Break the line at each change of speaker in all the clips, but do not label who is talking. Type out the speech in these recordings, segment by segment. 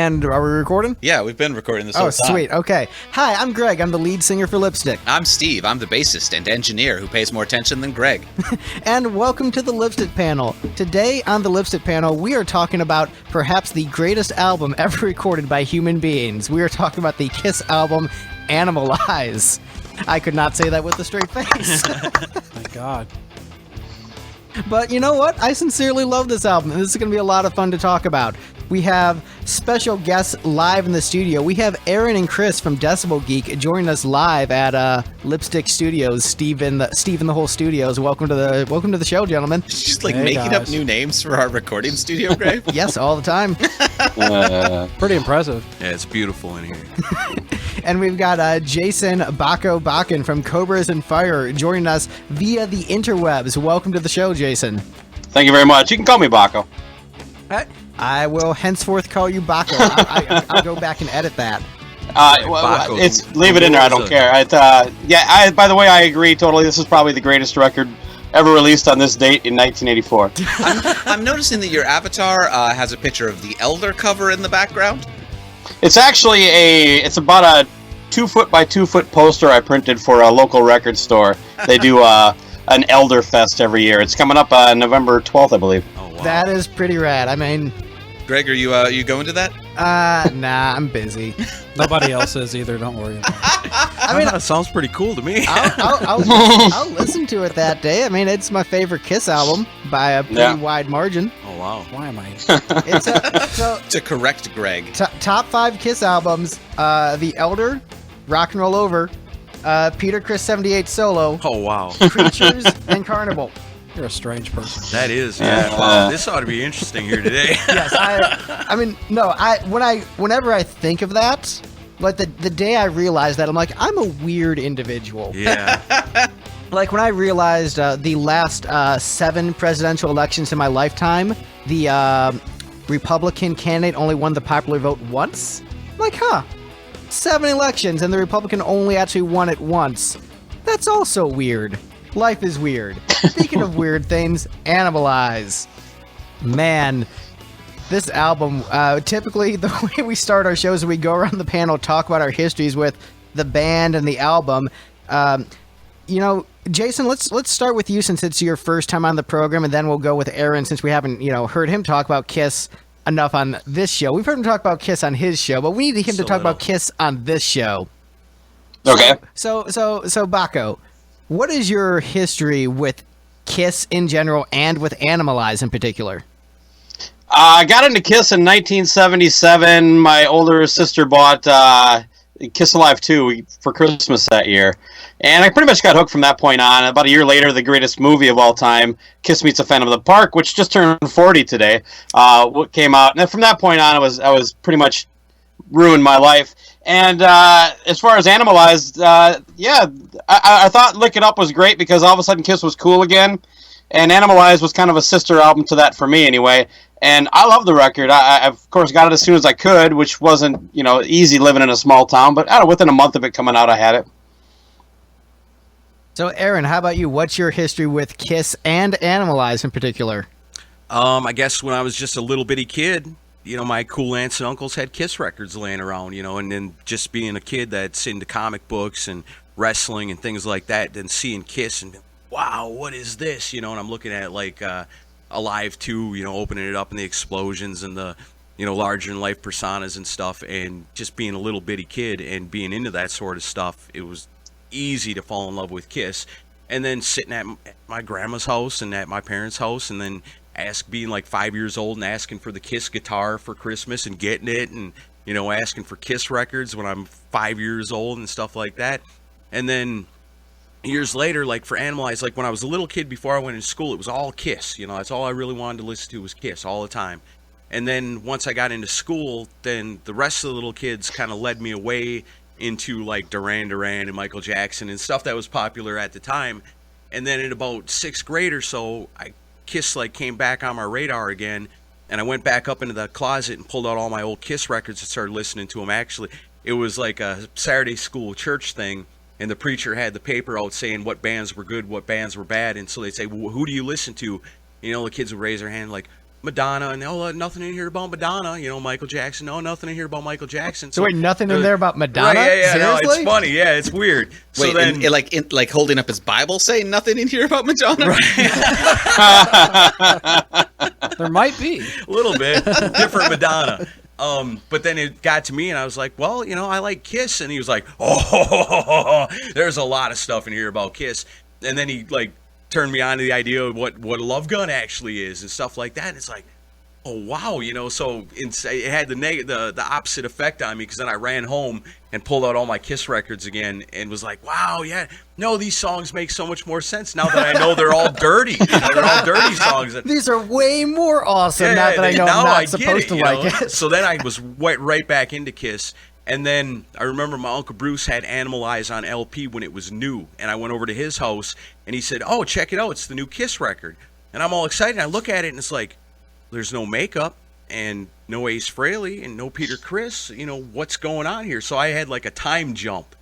And are we recording?
Yeah, we've been recording this whole time.
Oh, sweet. Okay. Hi, I'm Greg. I'm the lead singer for Lipstick.
I'm Steve. I'm the bassist and engineer who pays more attention than Greg.
And welcome to the Lipstick Panel. Today on the Lipstick Panel, we are talking about perhaps the greatest album ever recorded by human beings. We are talking about the Kiss album, Animalize. I could not say that with a straight face.
My God.
But you know what? I sincerely love this album, and this is going to be a lot of fun to talk about. We have special guests live in the studio. We have Aaron and Chris from Decibel Geek joining us live at Lipstick Studios. Steve and the whole studios. Welcome to the show, gentlemen.
Just making up new names for our recording studio, Greg?
Yes, all the time.
Pretty impressive.
Yeah, it's beautiful in here.
And we've got Jason Bakko from Cobras and Fire joining us via the interwebs. Welcome to the show, Jason.
Thank you very much. You can call me Bakko.
I will henceforth call you Bakko. I'll go back and edit that.
Leave it in there. I don't care. By the way, I agree totally. This is probably the greatest record ever released on this date in 1984.
I'm noticing that your avatar has a picture of the Elder cover in the background.
It's actually it's about a 2-foot by 2-foot poster I printed for a local record store. They do an Elder Fest every year. It's coming up November 12th, I believe.
Oh, wow.
That is pretty rad. I mean,
Greg, are you going to that?
Nah, I'm busy.
Nobody else is either. Don't worry about it.
I mean,
that sounds pretty cool to me.
I'll listen to it that day. I mean, it's my favorite Kiss album by a pretty wide margin.
Oh wow!
Why am I?
To correct Greg.
Top 5 Kiss albums: The Elder, Rock and Roll Over, Peter Criss 78 Solo.
Oh wow!
Creatures and Carnival.
You're a strange person.
That is, yeah. Wow, this ought to be interesting here today.
Yes, whenever I think of that, like the day I realized that, I'm like, I'm a weird individual.
Yeah.
Like when I realized the last 7 presidential elections in my lifetime, the Republican candidate only won the popular vote once. I'm like, 7 elections and the Republican only actually won it once. That's also weird. Life is weird. Speaking of weird things, Animalize. Man, this album, typically the way we start our shows is we go around the panel, talk about our histories with the band and the album. Jason, let's start with you since it's your first time on the program, and then we'll go with Aaron since we haven't, heard him talk about Kiss enough on this show. We've heard him talk about Kiss on his show, but we need him to talk about Kiss on this show.
Okay.
So Bakko, what is your history with Kiss in general and with Animalize in particular?
I got into Kiss in 1977. My older sister bought Kiss Alive 2 for Christmas that year. And I pretty much got hooked from that point on. About a year later, the greatest movie of all time, Kiss Meets a Phantom of the Park, which just turned 40 today, came out. And then from that point on, I was pretty much ruined my life. And as far as Animalized, I thought Lick It Up was great because all of a sudden Kiss was cool again. And Animalize was kind of a sister album to that for me anyway. And I love the record. I of course, got it as soon as I could, which wasn't, easy living in a small town. But within a month of it coming out, I had it.
So, Aaron, how about you? What's your history with Kiss and Animalize in particular?
I guess when I was just a little bitty kid, my cool aunts and uncles had Kiss records laying around, and then just being a kid that's into comic books and wrestling and things like that, then seeing Kiss and, wow, what is this? And I'm looking at it like Alive 2, opening it up and the explosions and the, larger-than-life personas and stuff, and just being a little bitty kid and being into that sort of stuff, it was easy to fall in love with Kiss. And then sitting at my grandma's house and at my parents' house and then being like 5 years old and asking for the Kiss guitar for Christmas and getting it and, asking for Kiss records when I'm 5 years old and stuff like that. And then years later, like for Animalize, like when I was a little kid before I went to school, it was all Kiss. That's all I really wanted to listen to was Kiss all the time. And then once I got into school, then the rest of the little kids kind of led me away into like Duran Duran and Michael Jackson and stuff that was popular at the time. And then in about 6th grade or so, Kiss came back on my radar again, and I went back up into the closet and pulled out all my old Kiss records and started listening to them. Actually, it was like a Saturday school church thing, and the preacher had the paper out saying what bands were good, what bands were bad, and so they'd say, well, who do you listen to? The kids would raise their hand like, Madonna, and nothing in here about Madonna. You know, Michael Jackson. No, nothing in here about Michael Jackson.
So wait, nothing in there about Madonna?
Right, yeah, no,
Seriously?
it's funny. Yeah, it's weird.
Wait,
so then,
like holding up his Bible, saying nothing in here about Madonna.
There might be.
a little bit different Madonna. But then it got to me, and I was like, well, you know, I like Kiss, and he was like, oh, there's a lot of stuff in here about Kiss, and then he like turned me on to the idea of what a Love Gun actually is and stuff like that. And it's like, oh wow, you know. So it had the opposite effect on me, because then I ran home and pulled out all my Kiss records again and was like, wow, yeah, no, these songs make so much more sense now that I know they're all dirty. You know, they're all dirty songs.
These are way more awesome now that I know
now
I'm
I
not supposed to like it.
So then I was right back into Kiss. And then I remember my Uncle Bruce had Animalize on LP when it was new. And I went over to his house, and he said, oh, check it out. It's the new Kiss record. And I'm all excited. I look at it, and it's like, there's no makeup, and no Ace Frehley, and no Peter Criss. You know, what's going on here? So I had like a time jump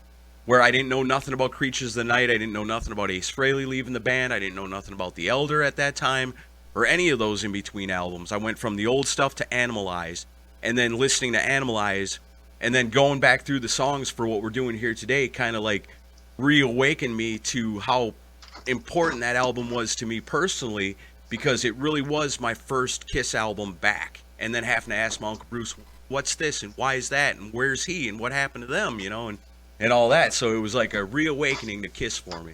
where I didn't know nothing about Creatures of the Night. I didn't know nothing about Ace Frehley leaving the band. I didn't know nothing about The Elder at that time, or any of those in between albums. I went from the old stuff to Animalize, and then listening to Animalize, and then going back through the songs for what we're doing here today kind of like reawakened me to how important that album was to me personally, because it really was my first Kiss album back. And then having to ask my Uncle Bruce, what's this and why is that and where's he and what happened to them, you know, and all that. So it was like a reawakening to Kiss for me.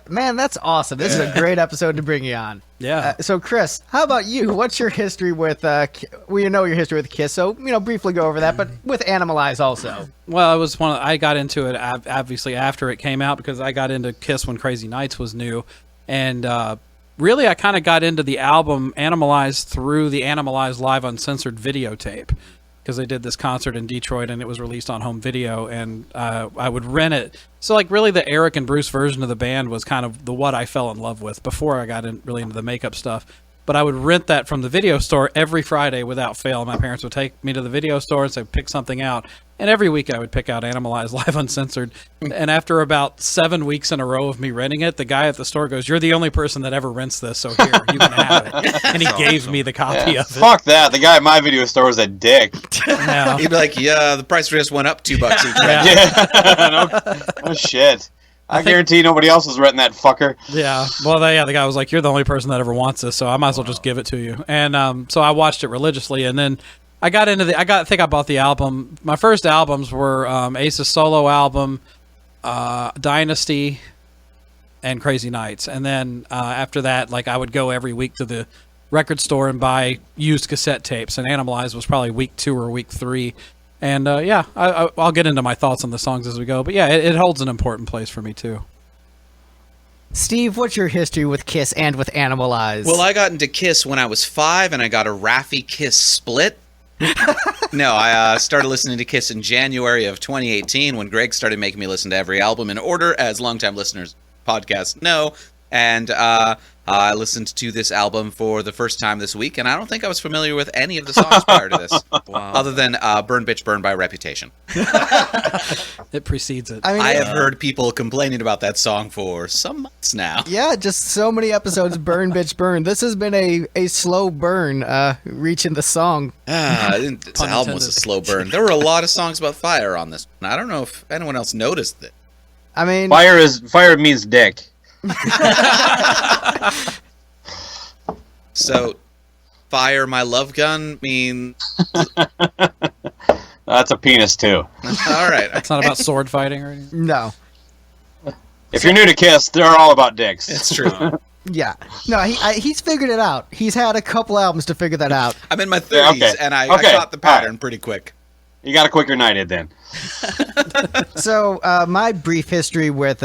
Man, that's awesome. This is a great episode to bring you on.
Yeah.
So, Chris, how about you? What's your history with, we know your history with Kiss, so, you know, briefly go over that, but with Animalize also.
Well, it was I got into it obviously after it came out, because I got into Kiss when Crazy Nights was new. And really, I kind of got into the album Animalize through the Animalize Live Uncensored videotape, because they did this concert in Detroit and it was released on home video, and I would rent it. So like really the Eric and Bruce version of the band was kind of what I fell in love with before I got really into the makeup stuff. But I would rent that from the video store every Friday without fail. My parents would take me to the video store and say, pick something out. And every week I would pick out Animalize Live Uncensored. And after about 7 weeks in a row of me renting it, the guy at the store goes, you're the only person that ever rents this, so here, you can have it. And he gave me the copy of it.
Fuck that. The guy at my video store was a dick.
Yeah.
He'd be like, yeah, the price just went up $2 each.
Yeah.
No shit. I guarantee nobody else was renting that fucker.
Yeah. Well, the guy was like, you're the only person that ever wants this, so I might as well just give it to you. And so I watched it religiously, and then I got into I think I bought the album. My first albums were Ace's solo album, Dynasty, and Crazy Nights. And then after that, like I would go every week to the record store and buy used cassette tapes, and Animalize was probably week 2 or week 3. And yeah, I'll get into my thoughts on the songs as we go. But yeah, it holds an important place for me too.
Steve, what's your history with Kiss and with Animalize?
Well, I got into Kiss when I was 5, and I got a Raffi Kiss split. No, I started listening to Kiss in January of 2018 when Greg started making me listen to every album in order, as longtime listeners podcast know. And I listened to this album for the first time this week, and I don't think I was familiar with any of the songs prior to this, other than Burn Bitch Burn by Reputation.
It precedes it.
I have heard people complaining about that song for some months now.
Yeah, just so many episodes, Burn Bitch Burn. This has been a slow burn reaching the song.
This album was a slow burn. There were a lot of songs about fire on this one. I don't know if anyone else noticed it.
I mean...
Fire means dick.
So, Fire My Love Gun means...
That's a penis, too.
All right.
It's not about sword fighting or anything?
No.
If you're new to Kiss, they're all about dicks.
It's true.
Yeah. No, he's figured it out. He's had a couple albums to figure that out.
I'm in my 30s, and I caught the pattern pretty quick.
You got a quicker night in then.
So, my brief history with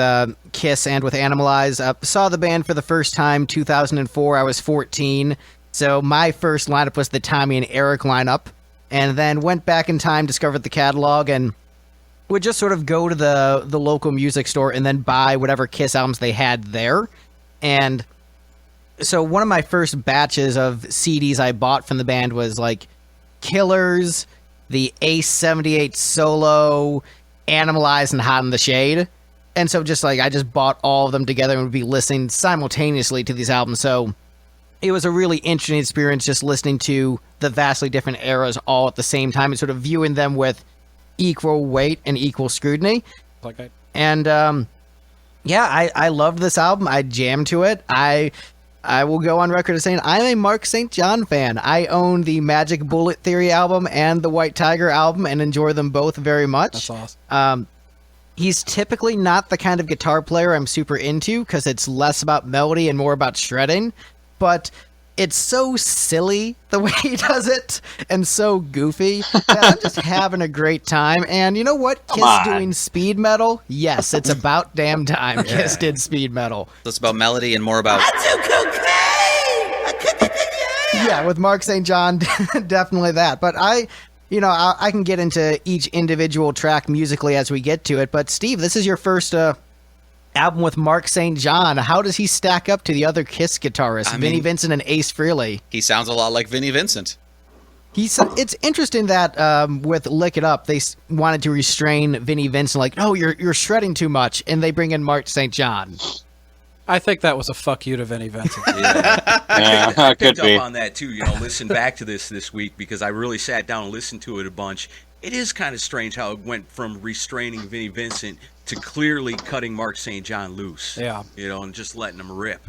Kiss and with Animalize, saw the band for the first time 2004. I was 14. So my first lineup was the Tommy and Eric lineup, and then went back in time, discovered the catalog, and would just sort of go to the local music store and then buy whatever Kiss albums they had there. And so one of my first batches of CDs I bought from the band was like Killers, the Ace 78 solo, Animalize, and Hot in the Shade. And so just like I just bought all of them together and would be listening simultaneously to these albums. So it was a really interesting experience just listening to the vastly different eras all at the same time and sort of viewing them with equal weight and equal scrutiny. And I loved this album. I jammed to it. I will go on record as saying I'm a Mark St. John fan. I own the Magic Bullet Theory album and the White Tiger album and enjoy them both very much.
That's awesome.
He's typically not the kind of guitar player I'm super into because it's less about melody and more about shredding, but it's so silly the way he does it and so goofy that I'm just having a great time. And you know what? Kiss doing speed metal? Yes, it's about damn time Kiss did speed metal.
So it's about melody and more about...
Yeah, with Mark St. John, definitely that. But I can get into each individual track musically as we get to it. But Steve, this is your first album with Mark St. John. How does he stack up to the other Kiss guitarists, Vinnie Vincent and Ace Frehley?
He sounds a lot like Vinnie Vincent.
It's interesting that with Lick It Up, they wanted to restrain Vinnie Vincent, like, oh, you're shredding too much, and they bring in Mark St. John.
I think that was a fuck you to Vinnie Vincent.
I
could
picked
be.
up on that too. Listen back to this week because I really sat down and listened to it a bunch. It is kind of strange how it went from restraining Vinnie Vincent to clearly cutting Mark St. John loose.
Yeah.
And just letting him rip.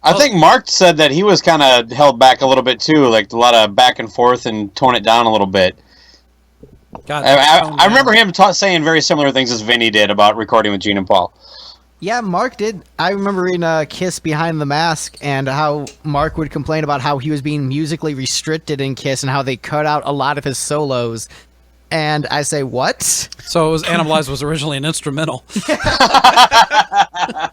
I think Mark said that he was kind of held back a little bit too, like a lot of back and forth and tone it down a little bit. I remember him saying very similar things as Vinny did about recording with Gene and Paul.
Yeah, Mark did. I remember reading Kiss Behind the Mask and how Mark would complain about how he was being musically restricted in Kiss and how they cut out a lot of his solos. And I say, what?
So Animalize was originally an instrumental.
I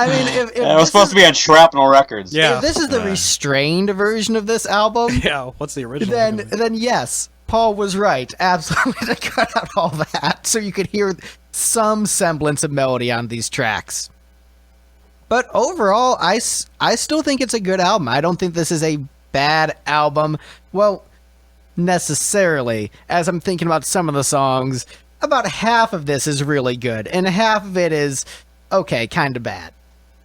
mean, if
it was supposed to be on Shrapnel Records.
Yeah.
If this is the restrained version of this album,
Yeah, what's the original?
then yes, Paul was right. Absolutely, to cut out all that so you could hear some semblance of melody on these tracks. But overall, I still think it's a good album. I don't think this is a bad album. Well, necessarily. As I'm thinking about some of the songs, about half of this is really good, and half of it is, okay, kind of bad.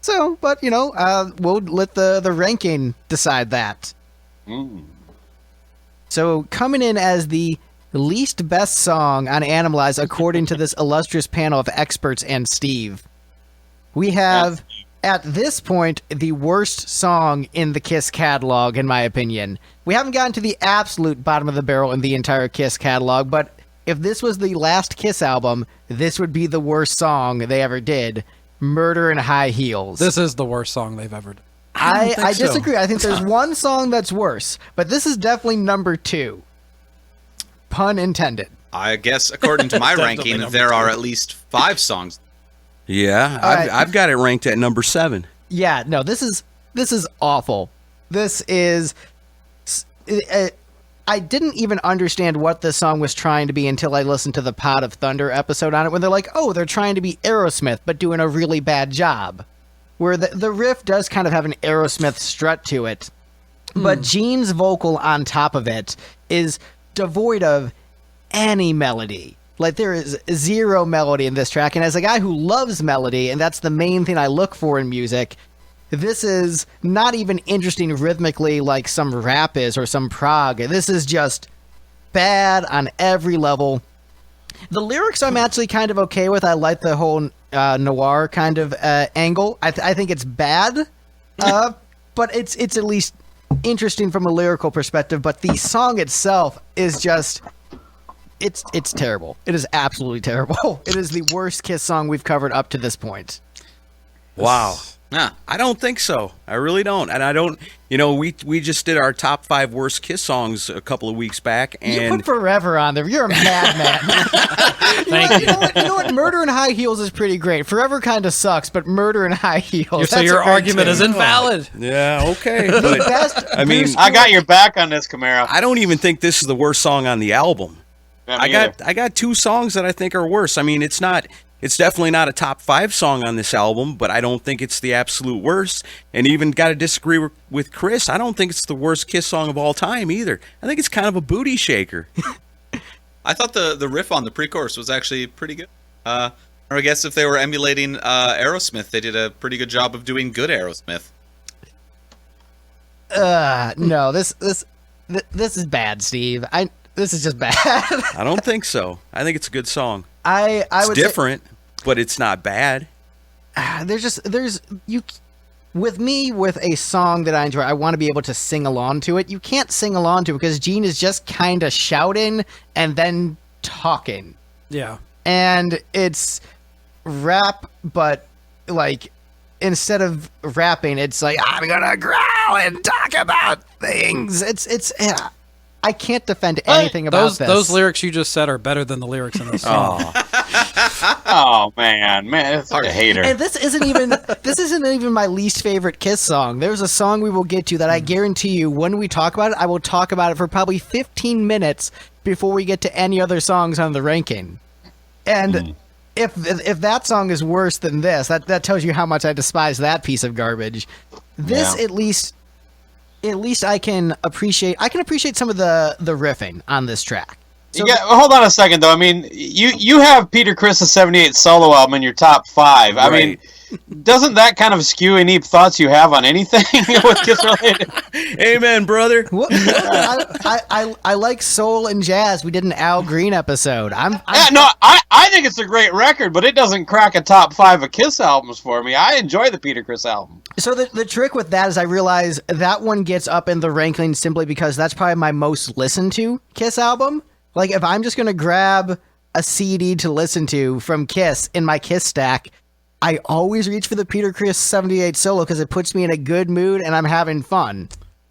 So, but, we'll let the ranking decide that. So, coming in as the least best song on Animalize, according to this illustrious panel of experts and Steve, we have, at this point, the worst song in the Kiss catalog, in my opinion. We haven't gotten to the absolute bottom of the barrel in the entire Kiss catalog, but if this was the last Kiss album, this would be the worst song they ever did. Murder in High Heels.
This is the worst song they've ever done.
I disagree. I think there's one song that's worse, but this is definitely number 2. Pun intended.
I guess, according to my ranking, there are at least 5 songs.
Yeah, I've got it ranked at number 7.
Yeah, no, this is awful. This is... I didn't even understand what this song was trying to be until I listened to the Pod of Thunder episode on it, when they're like, oh, they're trying to be Aerosmith, but doing a really bad job. Where the riff does kind of have an Aerosmith strut to it, but Gene's vocal on top of it is devoid of any melody. Like, there is zero melody in this track, and as a guy who loves melody, and that's the main thing I look for in music, this is not even interesting rhythmically like some rap is or some prog. This is just bad on every level. The lyrics I'm actually kind of okay with. I like the whole noir kind of angle. I think it's bad, but it's at least interesting from a lyrical perspective. But the song itself is just... It's terrible. It is absolutely terrible. It is the worst Kiss song we've covered up to this point.
Wow.
Nah.
I don't think so. I really don't. And I don't, we just did our top 5 worst Kiss songs a couple of weeks back.
You
And
put Forever on there. You're a madman.
Thank you.
You know what? Murder in High Heels is pretty great. Forever kind of sucks, but Murder in High Heels.
So your argument is invalid.
yeah, okay. But
Best
I mean,
Bruce
I got your back on this, Camaro.
I don't even think this is the worst song on the album.
Yeah, me either.
I got 2 songs that I think are worse. I mean, it's definitely not a top 5 song on this album, but I don't think it's the absolute worst. And even got to disagree with Chris. I don't think it's the worst Kiss song of all time either. I think it's kind of a booty shaker.
I thought the riff on the pre-chorus was actually pretty good. Or I guess if they were emulating Aerosmith, they did a pretty good job of doing good Aerosmith.
No, this is bad, Steve. This is just bad.
I don't think so. I think it's a good song.
I
It's
would
different, but it's not bad.
with a song that I enjoy, I want to be able to sing along to it. You can't sing along to it because Gene is just kind of shouting and then talking.
Yeah.
And it's rap, but like instead of rapping, it's like I'm gonna growl and talk about things. It's I can't defend anything about this.
Those lyrics you just said are better than the lyrics in the song.
Oh man, it's like a hater.
And this isn't even my least favorite Kiss song. There's a song we will get to that I guarantee you when we talk about it, I will talk about it for probably 15 minutes before we get to any other songs on the ranking. And if that song is worse than this, that tells you how much I despise that piece of garbage. This at least I can appreciate some of the riffing on this track. So
hold on a second though. I mean, you have Peter Criss' '78 solo album in your top 5. I mean, doesn't that kind of skew any thoughts you have on anything with Kiss related?
Amen, brother.
I like soul and jazz. We did an Al Green episode.
I think it's a great record, but it doesn't crack a top 5 of Kiss albums for me. I enjoy the Peter Criss album.
So the trick with that is I realize that one gets up in the ranking simply because that's probably my most listened to Kiss album. Like, if I'm just going to grab a CD to listen to from Kiss in my Kiss stack, I always reach for the Peter Criss 78 solo because it puts me in a good mood and I'm having fun.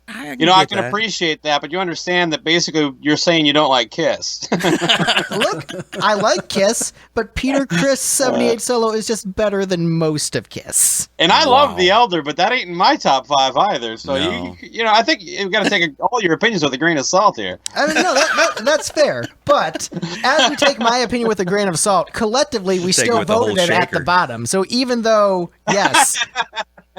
I can appreciate that, but you understand that basically you're saying you don't like Kiss.
Look, I like Kiss, but Peter Criss 78 solo is just better than most of Kiss.
And I love The Elder, but that ain't in my top 5 either. So I think you've got to take all your opinions with a grain of salt here.
I mean, no, that's fair. But as we take my opinion with a grain of salt, collectively we still voted it at the bottom. So even though, yes.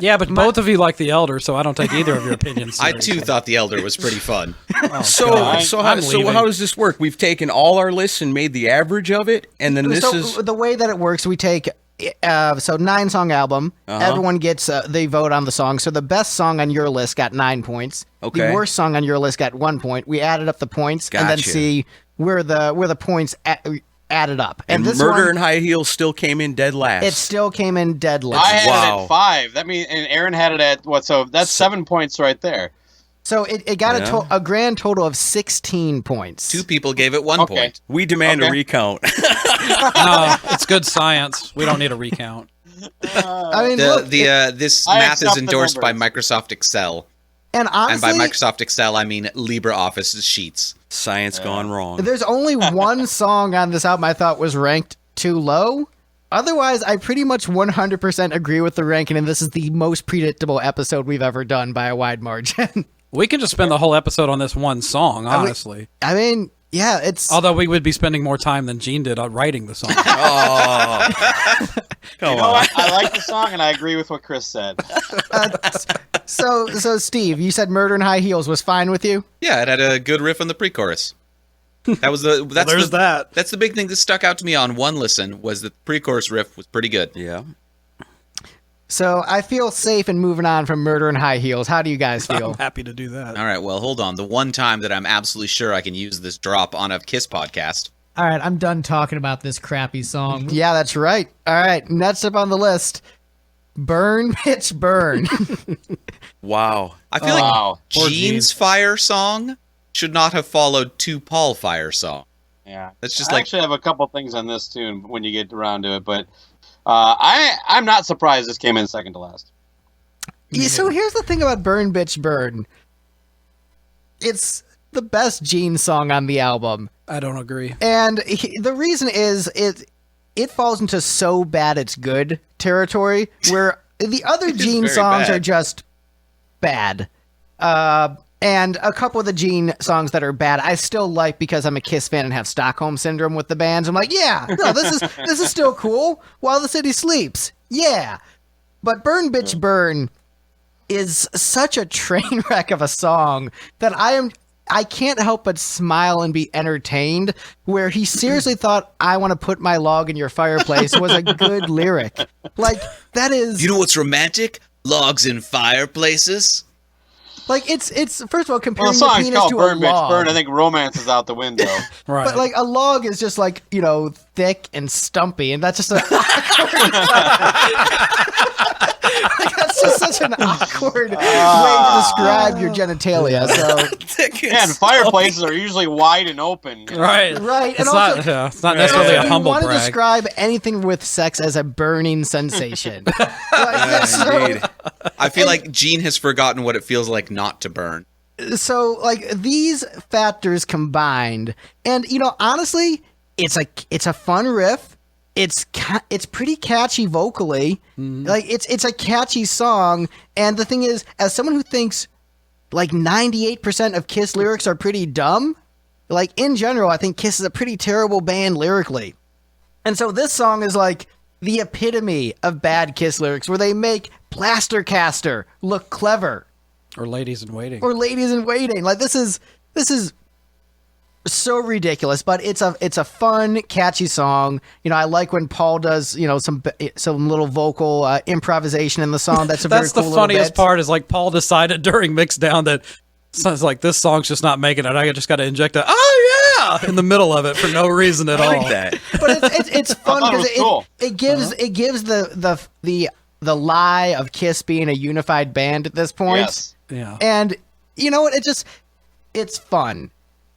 Yeah, but both of you like The Elder, so I don't take either of your opinions
I
seriously.
too thought The Elder was pretty fun.
So how does this work? We've taken all our lists and made the average of it, and then
the way that it works. We take 9-song album. Everyone gets they vote on the song. So the best song on your list got 9 points.
Okay.
The worst song on your list got 1 point. We added up the points and then see where the points added up.
And
this
Murder in High Heels still came in dead last.
It still came in dead last.
I had it at 5. That means, and Aaron had it at what? So that's 7 points right there.
So it got a grand total of 16 points.
2 people gave it 1 point.
We demand a recount.
No, it's good science. We don't need a recount.
I mean,
this math is endorsed by Microsoft Excel.
And honestly,
and by Microsoft Excel, I mean LibreOffice sheets.
Science gone wrong.
There's only one song on this album I thought was ranked too low. Otherwise, I pretty much 100% agree with the ranking, and this is the most predictable episode we've ever done by a wide margin.
We can just spend the whole episode on this one song, honestly.
I mean, yeah, it's...
Although we would be spending more time than Gene did on writing the song.
Come on. I like the song, and I agree with what Chris said.
So Steve, you said Murder in High Heels was fine with you?
Yeah, it had a good riff on the pre-chorus. That's the big thing that stuck out to me on one listen was that the pre-chorus riff was pretty good.
Yeah.
So I feel safe in moving on from Murder in High Heels. How do you guys feel?
I'm happy to do that.
All right, well, hold on. The one time that I'm absolutely sure I can use this drop on a Kiss podcast.
All right, I'm done talking about this crappy song.
Yeah, that's right. All right, next up on the list, Burn, Bitch, Burn.
Wow.
I feel like Gene's Fire song should not have followed 2 Paul Fire song.
Yeah.
That's just
I actually have a couple things on this tune when you get around to it, but I'm not surprised this came in second to last.
Yeah, so here's the thing about Burn, Bitch, Burn. It's the best Gene song on the album.
I don't agree.
And the reason is it falls into so bad it's good territory where the other Gene songs are just bad. And a couple of the Gene songs that are bad, I still like because I'm a Kiss fan and have Stockholm Syndrome with the bands. I'm like, yeah, no, this is still cool. While the City Sleeps. Yeah. But Burn, Bitch, Burn is such a train wreck of a song that I can't help but smile and be entertained, where he seriously thought "I want to put my log in your fireplace" was a good lyric. Like, that is...
You know what's romantic? Logs in fireplaces.
Like it's first of all
Well,
comparing
the
the
song's
penis
called
to
Burn
a
Bitch
log.
Burn. I think romance is out the window.
Right.
But like a log is just like, you know, thick and stumpy, and that's just an awkward. Like, that's just such an awkward way to describe your genitalia. So
And fireplaces are usually wide and open.
right.
right,
It's
and
not.
also.
Yeah, it's not necessarily
If
a
you
humble
want to
brag.
describe anything with sex as a burning sensation. so,
I feel like Gene has forgotten what it feels like not to burn.
so like these factors combined, and you know, honestly, it's a fun riff. It's pretty catchy vocally. Like it's a catchy song, and the thing is, as someone who thinks like 98% of Kiss lyrics are pretty dumb, like in general, I think Kiss is a pretty terrible band lyrically. And so this song is like the epitome of bad Kiss lyrics, where they make Plastercaster look clever.
Or ladies in waiting.
Or Ladies in Waiting. Like this is so ridiculous, but it's a fun, catchy song. You know, I like when Paul does, you know, some little vocal improvisation in the song. That's a very
That's
cool
the
little
funniest
bit.
part. Is like Paul decided during mixdown that sounds like this song's just not making it. I just got to inject a in the middle of it for no reason at all.
I like that.
But it's fun
thought it
because
was cool.
it gives the lie of Kiss being a unified band at this point.
Yes.
Yeah.
And you know what? It's fun.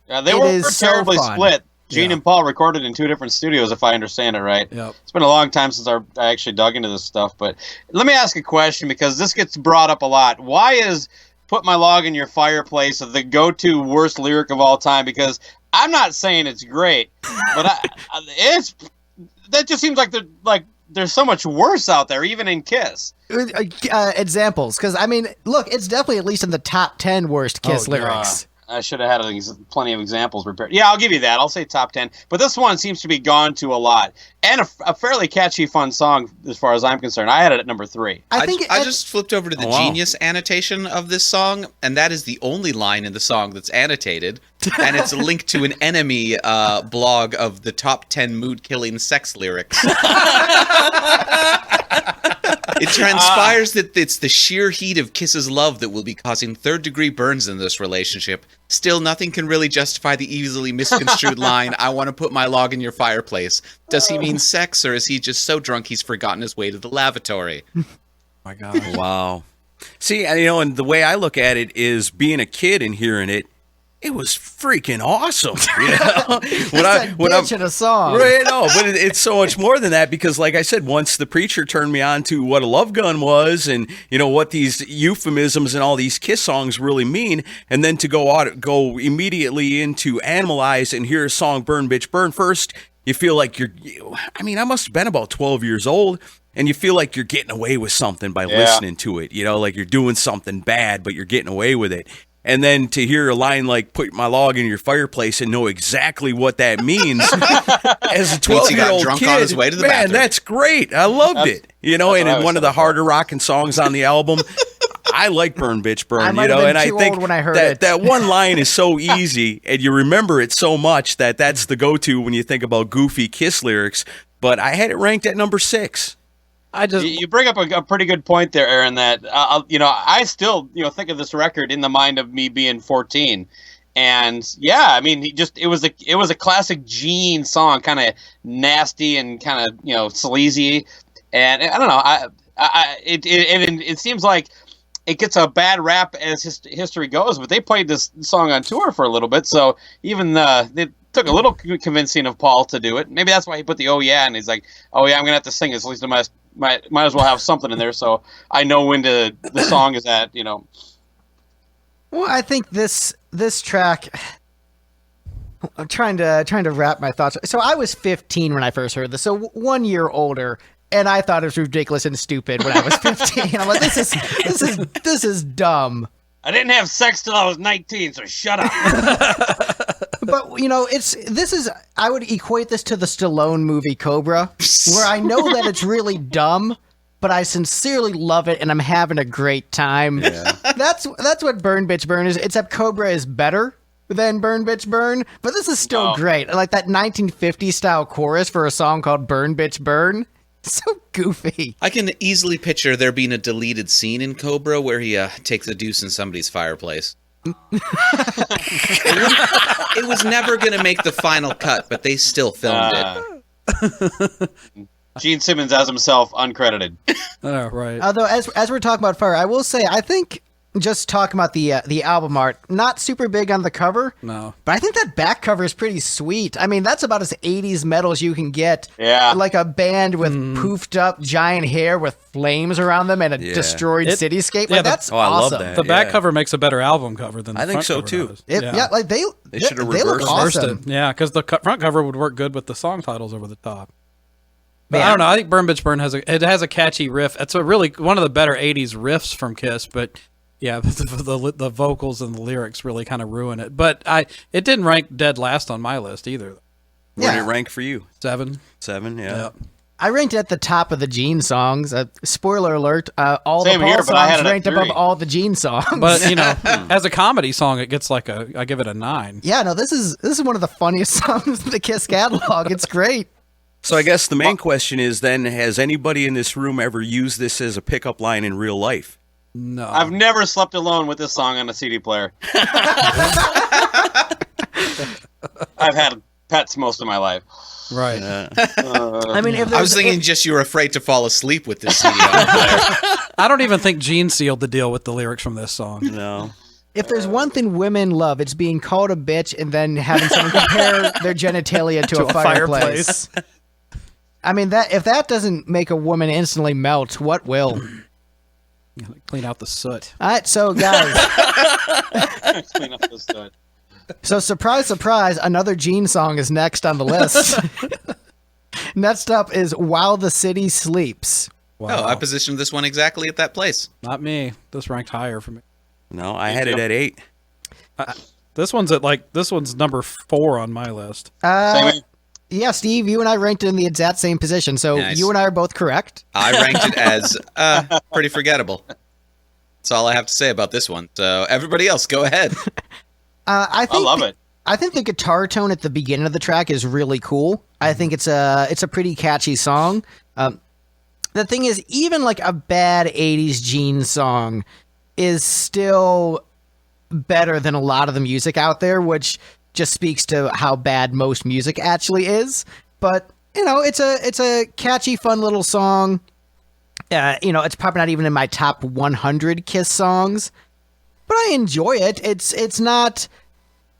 Yeah, they
It
were
is so
terribly
fun.
split. Gene
Yeah.
and Paul recorded in two different studios, if I understand it right.
Yep.
It's been a long time since I actually dug into this stuff, but let me ask a question, because this gets brought up a lot. Why is "Put My Log in Your Fireplace" the go-to worst lyric of all time? Because I'm not saying it's great, but that just seems like there's so much worse out there, even in Kiss.
Examples, because I mean, look, it's definitely at least in the top 10 worst Kiss
Oh, yeah.
lyrics.
I should have had plenty of examples prepared. Yeah, I'll give you that. I'll say top 10. But this one seems to be gone to a lot. And a fairly catchy, fun song, as far as I'm concerned. I had it at number 3.
I think
I just flipped over to the
Oh, wow.
Genius annotation of this song, and that is the only line in the song that's annotated, and it's linked to an enemy blog of the top 10 mood-killing sex lyrics. It transpires that it's the sheer heat of Kiss's love that will be causing third-degree burns in this relationship. Still, nothing can really justify the easily misconstrued line, "I want to put my log in your fireplace." Does he mean sex, or is he just so drunk he's forgotten his way to the lavatory?
My God.
Wow. See, and, you know, and the way I look at it is being a kid and hearing it, it was freaking awesome. You know?
that bitch in a song.
Right, no, but it's so much more than that, because, like I said, once the preacher turned me on to what a love gun was, and you know what these euphemisms and all these Kiss songs really mean, and then to go immediately into Animalize and hear a song "Burn Bitch Burn" first, you feel like I mean, I must have been about 12 years old. And you feel like you're getting away with something by listening to it, you know, like you're doing something bad, but you're getting away with it. And then to hear a line like "Put my log in your fireplace" and know exactly what that means as a
Means he got
12-year-old
drunk
kid,
on his way to the
man,
bathroom.
that's great. I loved it. You know, and
what I
in
was
one of the
thinking.
harder rocking songs on the album, I like "Burn Bitch Burn,"
I might
you know,
have been
and I
too
think
old when I heard
that
it.
that one line is so easy, and you remember it so much that that's the go-to when you think about goofy Kiss lyrics. But I had it ranked at number 6.
I just
You bring up a pretty good point there, Aaron, that, you know, I still, you know, think of this record in the mind of me being 14. And yeah, I mean, it was a classic Gene song, kind of nasty and kind of, you know, sleazy. And I don't know, it seems like it gets a bad rap as history goes, but they played this song on tour for a little bit, so even they took a little convincing of Paul to do it. Maybe that's why he put the "oh yeah," and he's like, "Oh yeah, I'm gonna have to sing this. At least I might as well have something in there, so I know when the song is at." You know.
Well, I think this track. I'm trying to wrap my thoughts. So I was 15 when I first heard this, so 1 year older, and I thought it was ridiculous and stupid when I was 15. I'm like, this is dumb.
I didn't have sex till I was 19, so shut up.
But you know, I would equate this to the Stallone movie Cobra, where I know that it's really dumb, but I sincerely love it and I'm having a great time. Yeah. That's what Burn Bitch Burn is, except Cobra is better than Burn Bitch Burn, but this is still great. I like that 1950s style chorus for a song called Burn Bitch Burn. So goofy.
I can easily picture there being a deleted scene in Cobra where he takes a deuce in somebody's fireplace. It was never going to make the final cut, but they still filmed it.
Gene Simmons as himself, uncredited.
Oh, right.
Although, as we're talking about Fire, I will say, I think just talking about the album art, not super big on the cover.
No.
But I think that back cover is pretty sweet. I mean, that's about as 80s metal as you can get.
Yeah.
Like a band with poofed up giant hair with flames around them and a destroyed cityscape.
yeah,
Like, that's
I love
awesome.
that.
The back
Yeah.
cover makes a better album cover than the
I think
front
so,
cover
too.
does.
Yeah, like they
should have
they look
reversed
awesome.
Yeah, because the front cover would work good with the song titles over the top. But
Man.
I don't know. I think Burn Bitch Burn has a catchy riff. It's a really one of the better '80s riffs from Kiss. But yeah, the vocals and the lyrics really kind of ruin it. But it didn't rank dead last on my list either.
Where did
Yeah.
it rank for you?
7.
7, yeah.
Yep.
I ranked it at the top of the Gene songs. Spoiler alert: all
Same
the Paul
here, but I had
songs
it at
ranked above
3.
all the Gene songs.
But as a comedy song, it gets like I give it a 9.
yeah, no, this is one of the funniest songs in the Kiss catalog. It's great.
So I guess the main question is then, has anybody in this room ever used this as a pickup line in real life?
No,
I've never slept alone with this song on a CD player. I've had pets most of my life.
right.
I mean, if
I was
there's-
thinking just you were afraid to fall asleep with this CD on the player.
I don't even think Gene sealed the deal with the lyrics from this song.
No.
If there's one thing women love, it's being called a bitch and then having someone compare their genitalia to a fireplace. I mean, that if that doesn't make a woman instantly melt, what will?
Clean out the soot.
All right, so guys,
Clean up this stuff.
so surprise, surprise, another Gene song is next on the list. Next up is While the City Sleeps.
Wow.
Oh, I positioned this one exactly at that place.
Not me. This ranked higher for me.
No, I had it at 8.
This one's number 4 on my list.
Same here.
Yeah, Steve, you and I ranked it in the exact same position, so
Nice.
you and I are both correct.
I ranked it as pretty forgettable. That's all I have to say about this one. So everybody else, go ahead.
I
I love it.
I think the guitar tone at the beginning of the track is really cool. I think it's a pretty catchy song. The thing is, even like a bad 80s Gene song is still better than a lot of the music out there, which just speaks to how bad most music actually is. But, it's a catchy, fun little song. It's probably not even in my top 100 Kiss songs, but I enjoy it. It's not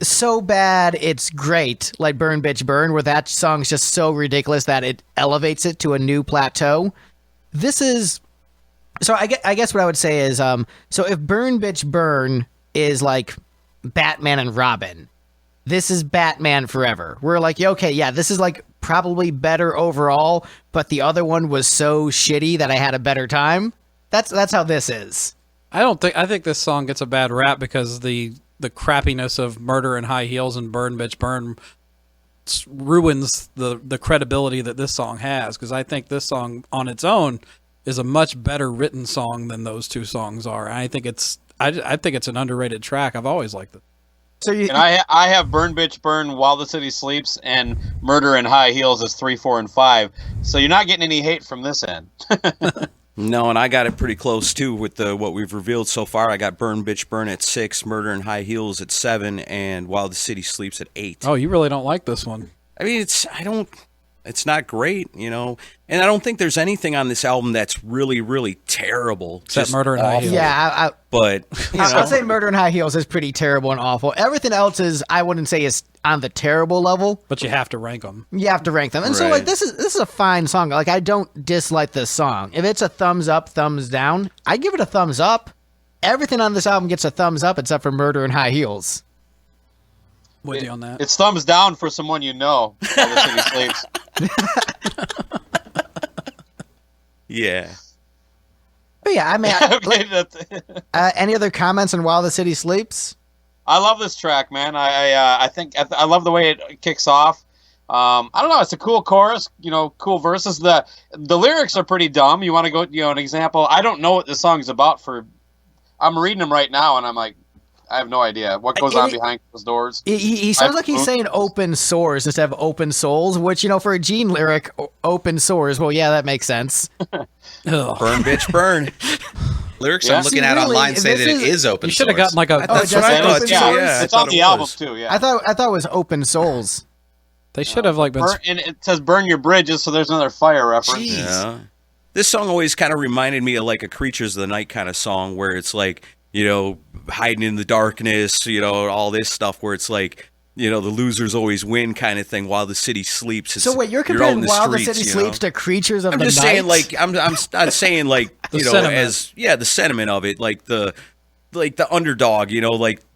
so bad it's great, like Burn Bitch Burn, where that song's just so ridiculous that it elevates it to a new plateau. This is... So I guess what I would say is, so if Burn Bitch Burn is like Batman and Robin, this is Batman Forever. We're like, okay, yeah, this is like probably better overall, but the other one was so shitty that I had a better time. That's how this is.
I think this song gets a bad rap because the crappiness of Murder in High Heels and Burn Bitch Burn ruins the credibility that this song has, because I think this song on its own is a much better written song than those two songs are. I think it's an underrated track. I've always liked it.
So you,
And I have Burn Bitch Burn While the City Sleeps and Murder in High Heels as 3, 4, and 5. So you're not getting any hate from this end.
No, and I got it pretty close too with what we've revealed so far. I got Burn Bitch Burn at 6, Murder in High Heels at 7, and While the City Sleeps at 8.
Oh, you really don't like this one?
I mean, it's not great, and I don't think there's anything on this album that's really, really terrible.
Except
Just
Murder in High
awful.
Heels.
yeah,
But
I'd say Murder in High Heels is pretty terrible and awful. Everything else is, I wouldn't say, is on the terrible level.
But you have to rank them.
You have to rank them. And so, like,
Right.
this is a fine song. Like, I don't dislike this song. If it's a thumbs up, thumbs down, I give it a thumbs up. Everything on this album gets a thumbs up except for Murder in High Heels.
With you on that.
It's thumbs down for someone you know While the City Sleeps.
yeah.
But yeah, I mean,
Okay, that's-
any other comments on While the City Sleeps?
I love this track, man. I think I love the way it kicks off. I don't know. It's a cool chorus, cool verses. The lyrics are pretty dumb. You want to go, an example. I don't know what the song's about. I'm reading them right now, and I'm like, I have no idea what goes on behind those doors.
He sounds like he's saying open sores instead of open souls, which, for a Gene lyric, open sores, well, yeah, that makes sense.
Ugh.
Burn, bitch, burn.
Lyrics
Yeah.
I'm looking
See,
at
really,
online say
this
that
is-
it is open
You should have
source.
gotten like a.
That's
just
what I
open
thought
source?
too. Yeah,
It's
I
on
thought
the
it
album
was.
too. Yeah.
I thought it was open souls.
They should have like been.
And it says "burn your bridges," so there's another fire reference.
Jeez.
Yeah. This song always kind of reminded me of like a Creatures of the Night kind of song where it's like, hiding in the darkness, all this stuff where it's like, the losers always win kind of thing while the city sleeps.
So wait, you're
out
comparing
in the
While the
streets,
City Sleeps to Creatures of
I'm
the
just
Night?
saying, like, I'm not saying like,
The sentiment.
the sentiment of it, like the underdog,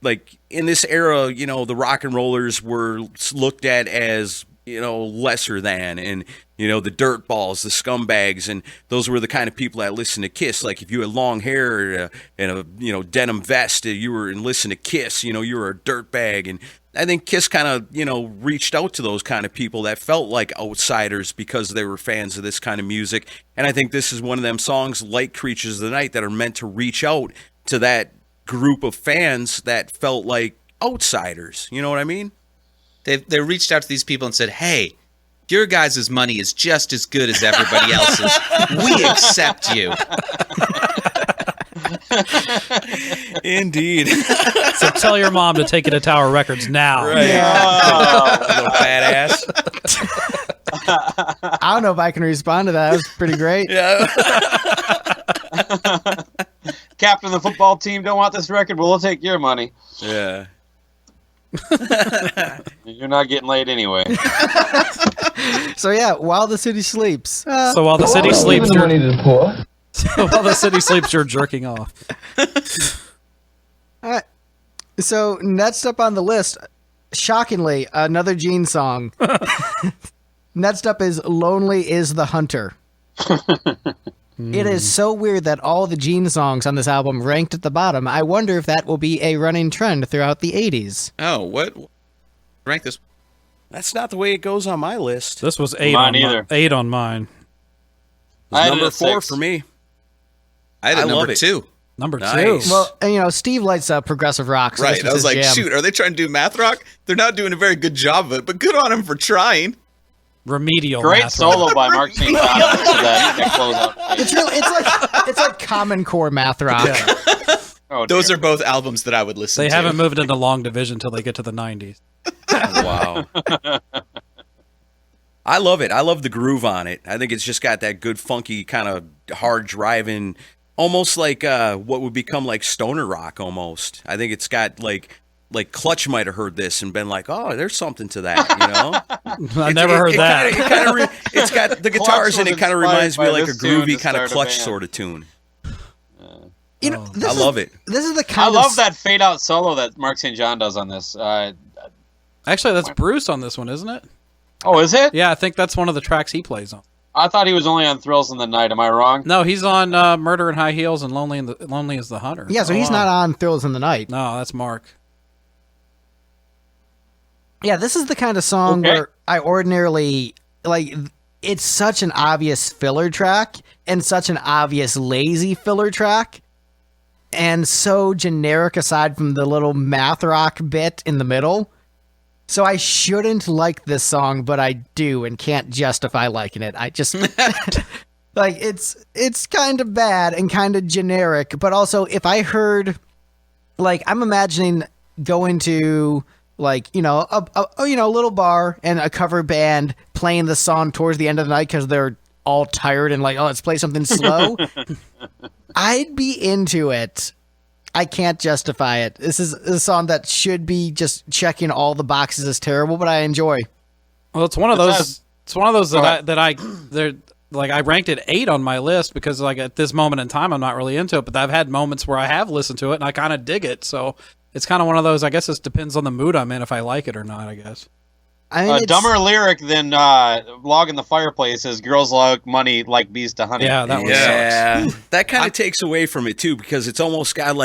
like in this era, the rock and rollers were looked at as, lesser than, and the dirt balls, the scumbags, and those were the kind of people that listened to Kiss. Like if you had long hair and a denim vest, you were and listened to Kiss, you were a dirt bag. And I think Kiss kind of reached out to those kind of people that felt like outsiders because they were fans of this kind of music. And I think this is one of them songs like Creatures of the Night that are meant to reach out to that group of fans that felt like outsiders. You know what I mean?
They reached out to these people and said, "Hey, your guys' money is just as good as everybody else's. We accept you."
Indeed.
So tell your mom to take you to Tower Records now.
Right. Little badass.
I don't know if I can respond to that. That was pretty great.
Yeah.
Captain of the football team don't want this record, but we'll take your money.
Yeah.
You're not getting laid anyway.
So yeah, While the City Sleeps.
So while the city sleeps,
Giving money to the poor.
while the city sleeps, you're jerking off.
So next up on the list, shockingly, another Gene song. Next up is Lonely is the Hunter. It is so weird that all the Gene songs on this album ranked at the bottom. I wonder if that will be a running trend throughout the 80s.
Oh, what? Rank this.
That's not the way it goes on my list.
This was 8
Mine
on
either.
8 on mine.
I had it
Number
at
4
6.
for me.
I had
I
a
love
number
it.
2.
Number
Nice.
2.
Well, and Steve likes progressive rock. So
Right.
this
I was
his
like,
jam.
shoot, are they trying to do math rock? They're not doing a very good job of it, but good on them for trying.
Remedial.
Great
math
solo
rock.
by Mark St. John. That closeout.
It's really, it's like Common Core math rock.
Oh,
Those
dear.
are both albums that I would listen
They
to.
haven't moved into long division until they get to the 90s.
Wow. I love it. I love the groove on it. I think it's just got that good, funky, kind of hard driving, almost like what would become like stoner rock almost. I think it's got like Clutch might have heard this and been like, oh, there's something to that,
I never heard that.
It's got the guitars and it kind of
inspired
reminds me
by
of like a
this tune
groovy
to
kind of
start a
Clutch
band.
sort of tune.
This
I love it.
This is the
I
kind
love
of
that fade out solo that Mark St. John does on this.
Actually, that's Bruce on this one, isn't it?
Oh, is it?
Yeah, I think that's one of the tracks he plays on.
I thought he was only on Thrills in the Night. Am I wrong?
No, he's on Murder in High Heels and Lonely is the Hunter.
Yeah, so he's not on Thrills in the Night.
No, that's Mark.
Yeah, this is the kind of song
Okay.
where I ordinarily it's such an obvious filler track and such an obvious lazy filler track and so generic aside from the little math rock bit in the middle. So I shouldn't like this song, but I do and can't justify liking it. I just it's kind of bad and kind of generic, but also if I heard I'm imagining going to a little bar and a cover band playing the song towards the end of the night because they're all tired and let's play something slow. I'd be into it. I can't justify it. This is a song that should be just checking all the boxes as terrible, but I enjoy.
Well, it's one of those. It's one of those
Go ahead.
I ranked it 8 on my list because at this moment in time I'm not really into it, but I've had moments where I have listened to it and I kind of dig it. So it's kind of one of those. I guess it depends on the mood I'm in if I like it or not. I guess.
I mean,
A
it's-
dumber lyric than Log in the Fireplace is "Girls like money like bees to honey."
Yeah, that one sucks.
Yeah, that kind of takes away from it too because it's almost got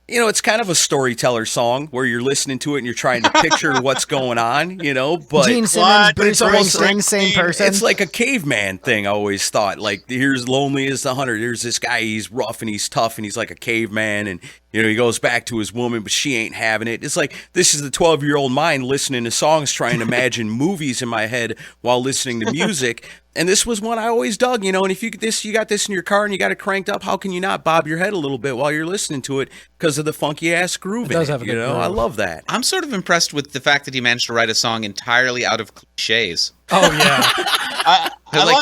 it's kind of a storyteller song where you're listening to it and you're trying to picture what's going on, but
Gene Simmons,
What?
Bruce
It's almost
Springsteen, same person.
it's like a caveman thing. I always thought here's Lonely as the Hunter. There's this guy. He's rough and he's tough and he's like a caveman and You know, he goes back to his woman, but she ain't having it. It's like, this is the 12-year-old mind listening to songs, trying to imagine movies in my head while listening to music. And this was one I always dug, you know, and if you got this in your car and you got it cranked up, how can you not bob your head a little bit while you're listening to it because of the funky-ass groove in it?
have a good
you know,
groove.
I love that.
I'm sort of impressed with the fact that he managed to write a song entirely out of cliches.
Oh yeah.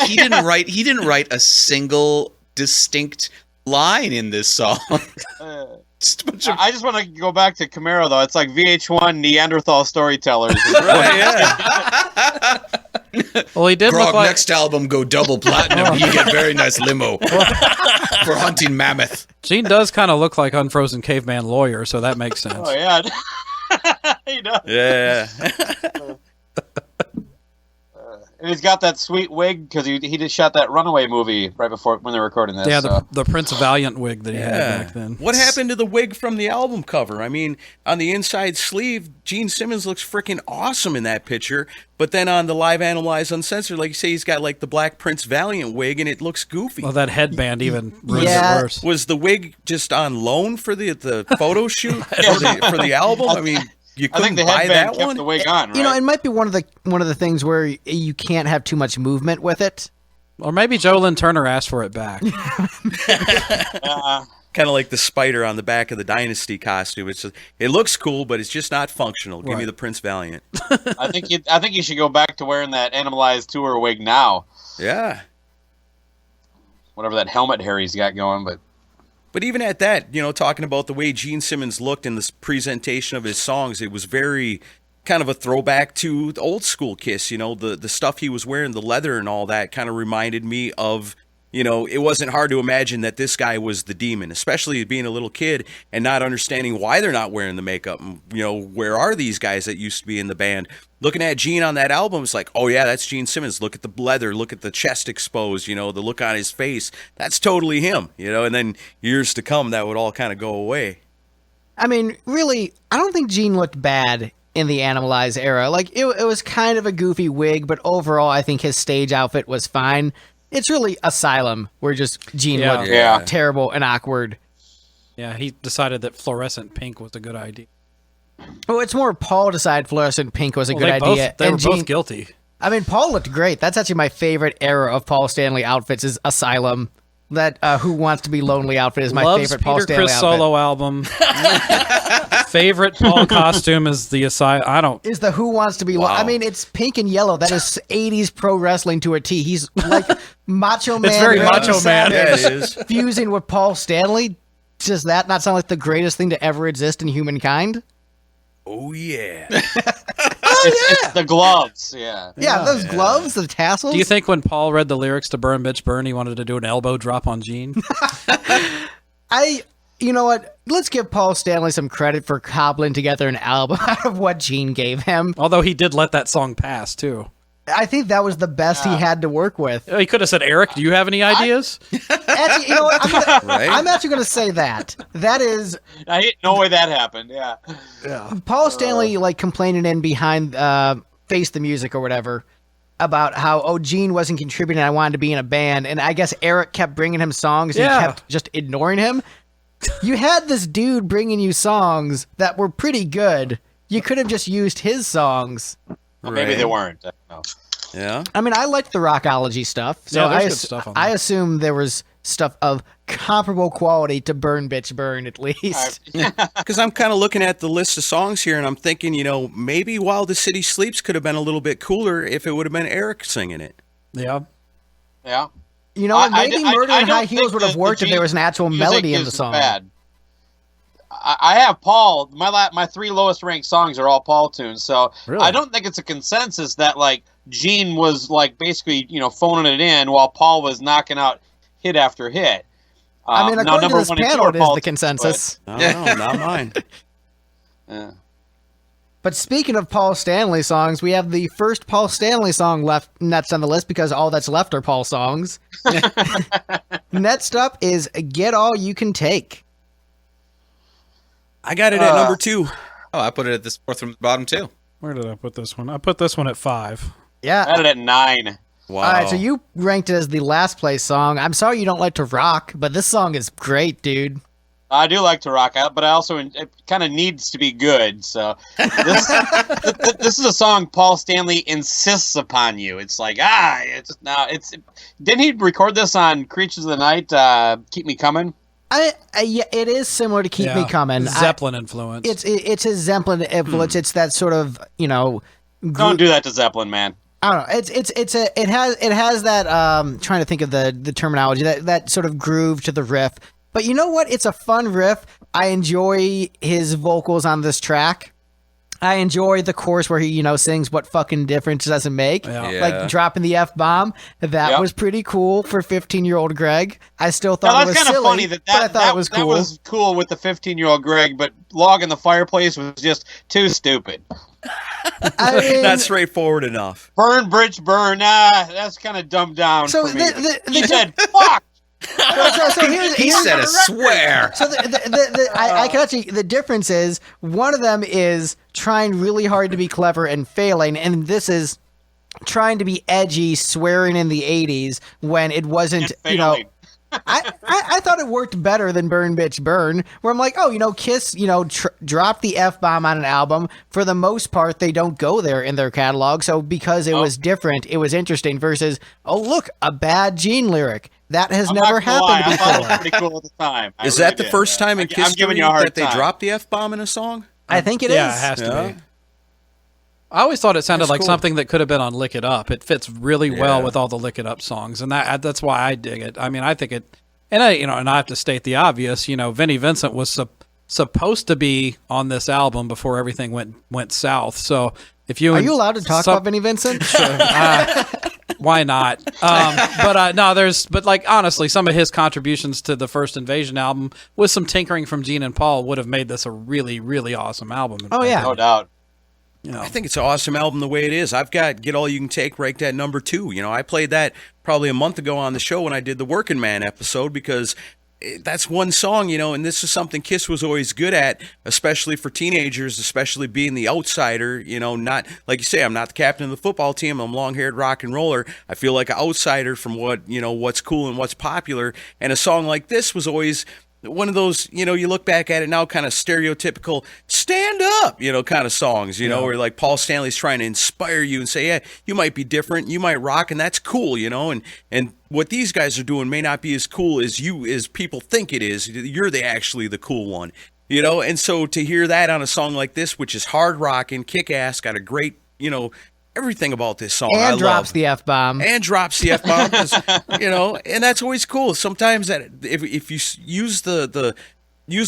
He didn't write a single distinct line in this song. Just a bunch of
I just want to go back to Camaro, though. It's like VH1 Neanderthal storytellers.
Well, he did
Grog,
look like
next album go double platinum. You get very nice limo for hunting mammoth.
Gene does kind of look like Unfrozen Caveman Lawyer, so that makes sense.
Oh, yeah. He does.
Yeah.
And he's got that sweet wig because he just shot that Runaway movie right before when they were recording this.
Yeah,
so.
the Prince Valiant wig that he had back then.
What happened to the wig from the album cover? I mean, on the inside sleeve, Gene Simmons looks freaking awesome in that picture. But then on the Live Animalize Uncensored, like you say, he's got like the black Prince Valiant wig, and it looks goofy.
Well, that headband even ruins
Yeah.
it worse.
Was the wig just on loan for the photo shoot for the album? I mean, you
I think
couldn't
the
buy
headband
that
kept
one?
the wig on, right?
You know, it might be one of the things where you can't have too much movement with it.
Or maybe Joe Lynn Turner asked for it back.
Kind of like the spider on the back of the Dynasty costume. It looks cool, but it's just not functional. Give me
Right.
the Prince Valiant.
I think you should go back to wearing that Animalized tour wig now.
Yeah.
Whatever that helmet hair he's got going,
But even at that, you know, talking about the way Gene Simmons looked in this presentation of his songs, it was very kind of a throwback to the old school Kiss. You know, the stuff he was wearing, the leather and all that kind of reminded me of, you know, it wasn't hard to imagine that this guy was the demon, especially being a little kid and not understanding why they're not wearing the makeup. And, you know, where are these guys that used to be in the band? Looking at Gene on that album, it's like, oh yeah, that's Gene Simmons. Look at the leather, look at the chest exposed, you know, the look on his face. That's totally him, you know, and then years to come, that would all kind of go away.
I mean, really, I don't think Gene looked bad in the Animalize era. Like, it was kind of a goofy wig, but overall, I think his stage outfit was fine. It's really Asylum, where just Gene
Yeah.
looked
Yeah.
terrible and awkward.
Yeah, he decided that fluorescent pink was a good idea.
Oh, it's more Paul decided fluorescent pink was a good idea.
They were
and
both
Gene,
guilty.
I mean, Paul looked great. That's actually my favorite era of Paul Stanley outfits is Asylum. That Who Wants to Be Lonely outfit is my
Loves
favorite Paul
Peter
Stanley
Criss
outfit.
solo album. Favorite Paul costume is the I don't.
Is the Who Wants to Be Lonely.
Wow.
I mean, it's pink and yellow. That is 80s pro wrestling to a T. He's like Macho Man.
very
Randy
Macho Man.
Yeah, it
Savage
is.
fusing with Paul Stanley. Does that not sound like the greatest thing to ever exist in humankind?
Oh, yeah.
it's the gloves. Yeah.
Yeah, those gloves, the tassels.
Do you think when Paul read the lyrics to Burn Bitch Burn, he wanted to do an elbow drop on Gene?
You know what? Let's give Paul Stanley some credit for cobbling together an album out of what Gene gave him.
Although he did let that song pass, too.
I think that was the best he had to work with.
He could have said, Eric, do you have any ideas?
Actually, you know what?
Right?
I'm actually going to say that. That is
I hate no way that happened. Yeah.
Paul Stanley, like, complaining in behind Face the Music or whatever about how, Gene wasn't contributing, I wanted to be in a band, and I guess Eric kept bringing him songs and
Yeah.
he kept just ignoring him. You had this dude bringing you songs that were pretty good. You could have just used his songs.
Well, maybe
Right.
they weren't. I don't know.
Yeah.
I mean, I liked the Rockology stuff, so
Yeah, there's good stuff on
I
there.
assume there was stuff of comparable quality to Burn Bitch Burn, at least.
Because I'm kind of looking at the list of songs here, and I'm thinking, you know, maybe While the City Sleeps could have been a little bit cooler if it would have been Eric singing it.
Yeah.
Yeah.
You know what?
I- I-
Maybe
I-
Murder
I
in
don't
High Heels
think
would have
the
worked if there was an actual
music
melody in the
is
song.
Bad. I have Paul. My three lowest ranked songs are all Paul tunes, so
Really?
I don't think it's a consensus that like Gene was like basically phoning it in while Paul was knocking out hit after hit.
I mean,
now,
according to
number
this
one and two
panel,
are
it is
Paul
the
tunes,
consensus.
No, not mine.
but, yeah.
But speaking of Paul Stanley songs, we have the first Paul Stanley song left next on the list because all that's left are Paul songs. Next up is Get All You Can Take.
I got it at number 2.
Oh, I put it at this fourth from the bottom too.
Where did I put this one? I put this one at 5.
Yeah.
I had it at 9.
Wow.
All right, so you ranked it as the last place song. I'm sorry you don't like to rock, but this song is great, dude.
I do like to rock out, but I also it kind of needs to be good. So this is a song Paul Stanley insists upon you. It's like didn't he record this on Creatures of the Night? Keep Me Coming.
Yeah, it is similar to Keep Me Coming.
Zeppelin influence.
It's a Zeppelin influence. It's that sort of
Don't do that to Zeppelin, man.
I don't know. It has that trying to think of the terminology, that sort of groove to the riff. But you know what? It's a fun riff. I enjoy his vocals on this track. I enjoy the chorus where he, sings "What fucking difference does it make?"
Yeah.
Like dropping the F-bomb. That was pretty cool for 15-year-old Greg. I still thought it was
kind of
silly,
funny
but I thought it was cool.
That was cool with the 15-year-old Greg, but Log in the Fireplace was just too stupid.
I mean,
Not straightforward enough.
Burn, Bridge, Burn. That's kind of dumbed down
So
for me.
he
said, "Fuck."
so here's
He said a swear.
So I can actually, the difference is one of them is trying really hard to be clever and failing, and this is trying to be edgy, swearing in the 80s when it wasn't, I thought it worked better than Burn Bitch Burn, where I'm like, Kiss, dropped the F-bomb on an album. For the most part, they don't go there in their catalog. So because it was different, it was interesting versus, oh, look, a bad Gene lyric. That has never happened
I thought it was
before.
pretty cool at the time.
Is that the first time in Kiss
giving you a hard
that they
time.
dropped the F-bomb in a song?
I think it is.
Yeah, it has to be. I always thought it sounded like something that could have been on Lick It Up. It fits really well with all the Lick It Up songs, and that's why I dig it. I mean, I think it, and I have to state the obvious. Vinnie Vincent was supposed to be on this album before everything went south. So if you
are you allowed to talk about Vinnie Vincent?
Sure. Why not? But honestly, some of his contributions to the first Invasion album with some tinkering from Gene and Paul would have made this a really, really awesome album.
Oh yeah,
no doubt.
I think it's an awesome album the way it is. I've got Get All You Can Take right at number 2. I played that probably a month ago on the show when I did the Working Man episode because that's one song, and this is something Kiss was always good at, especially for teenagers, especially being the outsider, not, like you say, I'm not the captain of the football team, I'm long-haired rock and roller. I feel like an outsider from what's cool and what's popular, and a song like this was always one of those, you look back at it now, kind of stereotypical stand up, kind of songs, where like Paul Stanley's trying to inspire you and say, yeah, you might be different, you might rock, and that's cool, and what these guys are doing may not be as cool as people think it is. You're actually the cool one, and so to hear that on a song like this, which is hard rocking, kick ass, got a great, everything about this song.
And drops the F-bomb.
And drops the F-bomb, and that's always cool. Sometimes that if you use the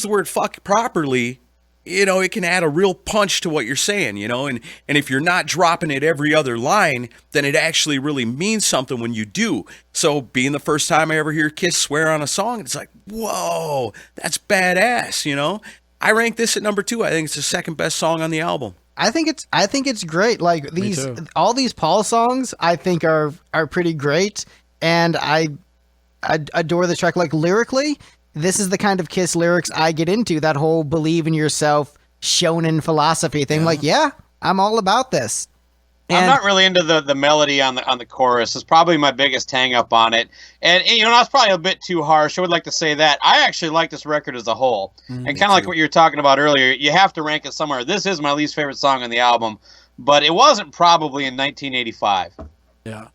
word fuck properly, it can add a real punch to what you're saying, and if you're not dropping it every other line, then it actually really means something when you do. So being the first time I ever hear Kiss swear on a song, it's like, whoa, that's badass, I rank this at number 2. I think it's the second best song on the album.
I think it's great. Like all these Paul songs, I think are pretty great, and I adore the track. Like lyrically, this is the kind of Kiss lyrics I get into. That whole believe in yourself, shonen philosophy thing. Like, yeah, I'm all about this. And
I'm not really into the melody on the chorus. It's probably my biggest hang up on it. And that's probably a bit too harsh. I would like to say that. I actually like this record as a whole. And kind of like what you were talking about earlier, you have to rank it somewhere. This is my least favorite song on the album, but it wasn't probably in 1985.
Yeah.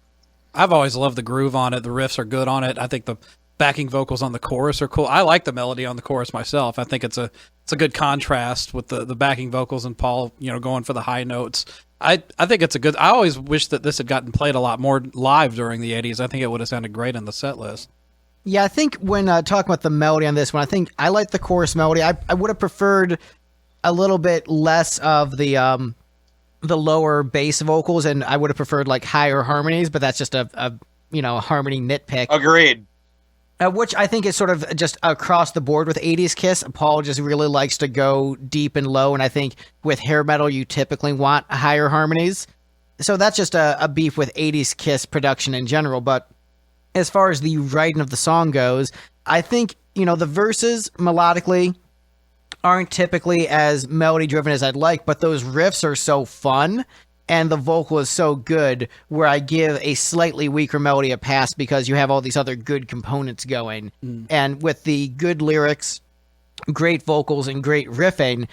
I've always loved the groove on it. The riffs are good on it. I think the backing vocals on the chorus are cool. I like the melody on the chorus myself. I think it's a good contrast with the backing vocals and Paul, going for the high notes. I think it's a good. I always wish that this had gotten played a lot more live during the 80s. I think it would have sounded great in the set list.
Yeah, I think when talking about the melody on this one, I think I like the chorus melody. I would have preferred a little bit less of the lower bass vocals, and I would have preferred like higher harmonies. But that's just a harmony nitpick.
Agreed.
Which I think is sort of just across the board with 80s Kiss. Paul just really likes to go deep and low, and I think with hair metal, you typically want higher harmonies. So that's just a beef with 80s Kiss production in general. But as far as the writing of the song goes, I think, the verses melodically aren't typically as melody-driven as I'd like, but those riffs are so fun, and the vocal is so good where I give a slightly weaker melody a pass because you have all these other good components going. And with the good lyrics great vocals and great riffing.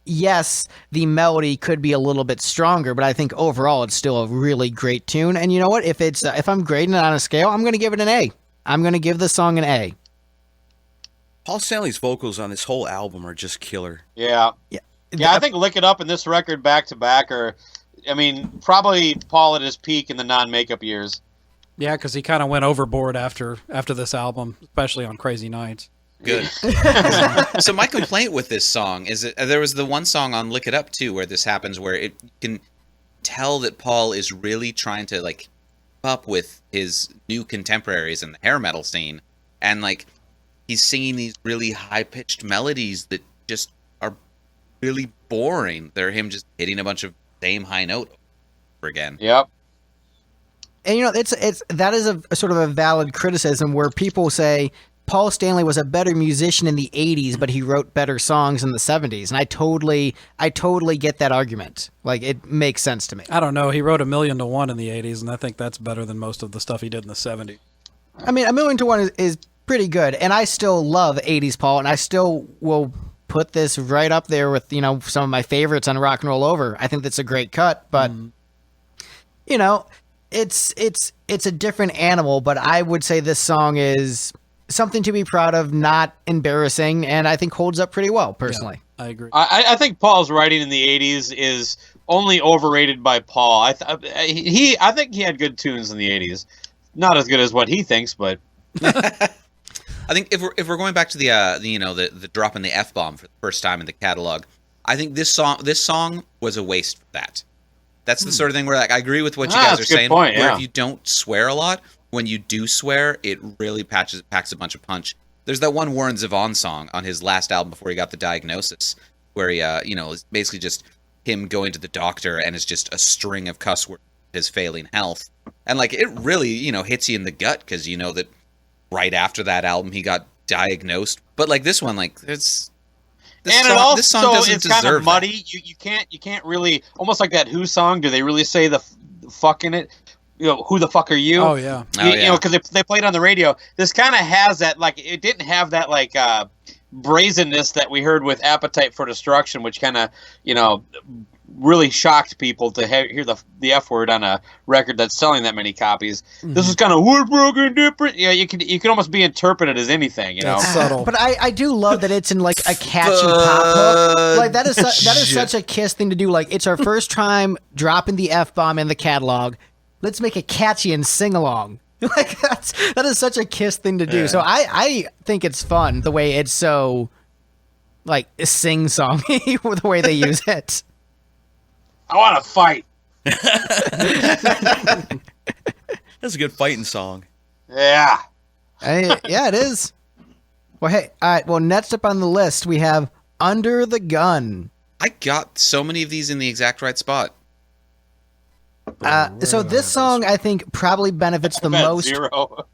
Yes, the melody could be a little bit stronger, but I think overall it's still a really great tune. And you know what? If I'm grading it on a scale, I'm going to give it an A. I'm going to give this song an A.
Paul Stanley's vocals on this whole album are just killer.
Yeah. I think Lick It Up and this record back to back are, I mean, probably Paul at his peak in the non-makeup years.
Yeah, because he kind of went overboard after this album, especially on Crazy Nights.
Good. So my complaint with this song is that there was the one song on Lick It Up too where this happens, where you can tell that Paul is really trying to like keep up with his new contemporaries in the hair metal scene, and like he's singing these really high pitched melodies that just are really boring. They're him just hitting a bunch of same high note over again.
Yep.
And you know, that is a sort of a valid criticism where people say Paul Stanley was a better musician in the 80s, but he wrote better songs in the 70s. And I totally get that argument. Like, it makes sense to me.
I don't know. He wrote 1,000,000 in the 80s, and I think that's better than most of the stuff he did in the 70s.
I mean, 1,000,001 is pretty good. And I still love 80s Paul, and I still will put this right up there with, you know, some of my favorites on Rock and Roll Over. I think that's a great cut, but, you know, it's a different animal, but I would say this song is something to be proud of, not embarrassing, and I think holds up pretty well, personally.
Yeah, I agree.
I think Paul's writing in the 80s is only overrated by Paul. I think he had good tunes in the 80s. Not as good as what he thinks, but
I think if we're going back to the drop in the F-bomb for the first time in the catalog, I think this song was a waste for that. That's the sort of thing where, like, I agree with what you guys are saying.
Point,
where
yeah.
if you don't swear a lot, when you do swear, it really packs a bunch of punch. There's that one Warren Zevon song on his last album before he got the diagnosis, where he, is basically just him going to the doctor and it's just a string of cuss words, his failing health, and like it really, hits you in the gut because you know that right after that album he got diagnosed. But like this one, like this song doesn't
it's kind of
deserve
muddy. You can't really, almost like that Who song. Do they really say the fuck in it? Who the fuck are you?
Oh yeah.
Because they played on the radio. This kind of has that, like, it didn't have that like brazenness that we heard with Appetite for Destruction, which kind of really shocked people to hear the F word on a record that's selling that many copies. Mm-hmm. This is kind of we're broken different. Yeah, you can almost be interpreted as anything.
It's subtle.
But I do love that it's in like a catchy pop hook. Like that is such a Kiss thing to do. Like it's our first time dropping the F-bomb in the catalog. Let's make it catchy and sing along. Like that is such a Kiss thing to do. Yeah. So I think it's fun the way it's so like sing songy with the way they use it.
I want to fight.
That's a good fighting song.
Yeah.
Yeah, it is. Well, hey, all right. Well, next up on the list we have Under the Gun.
I got so many of these in the exact right spot.
So this song, I think, probably benefits the most.
Zero.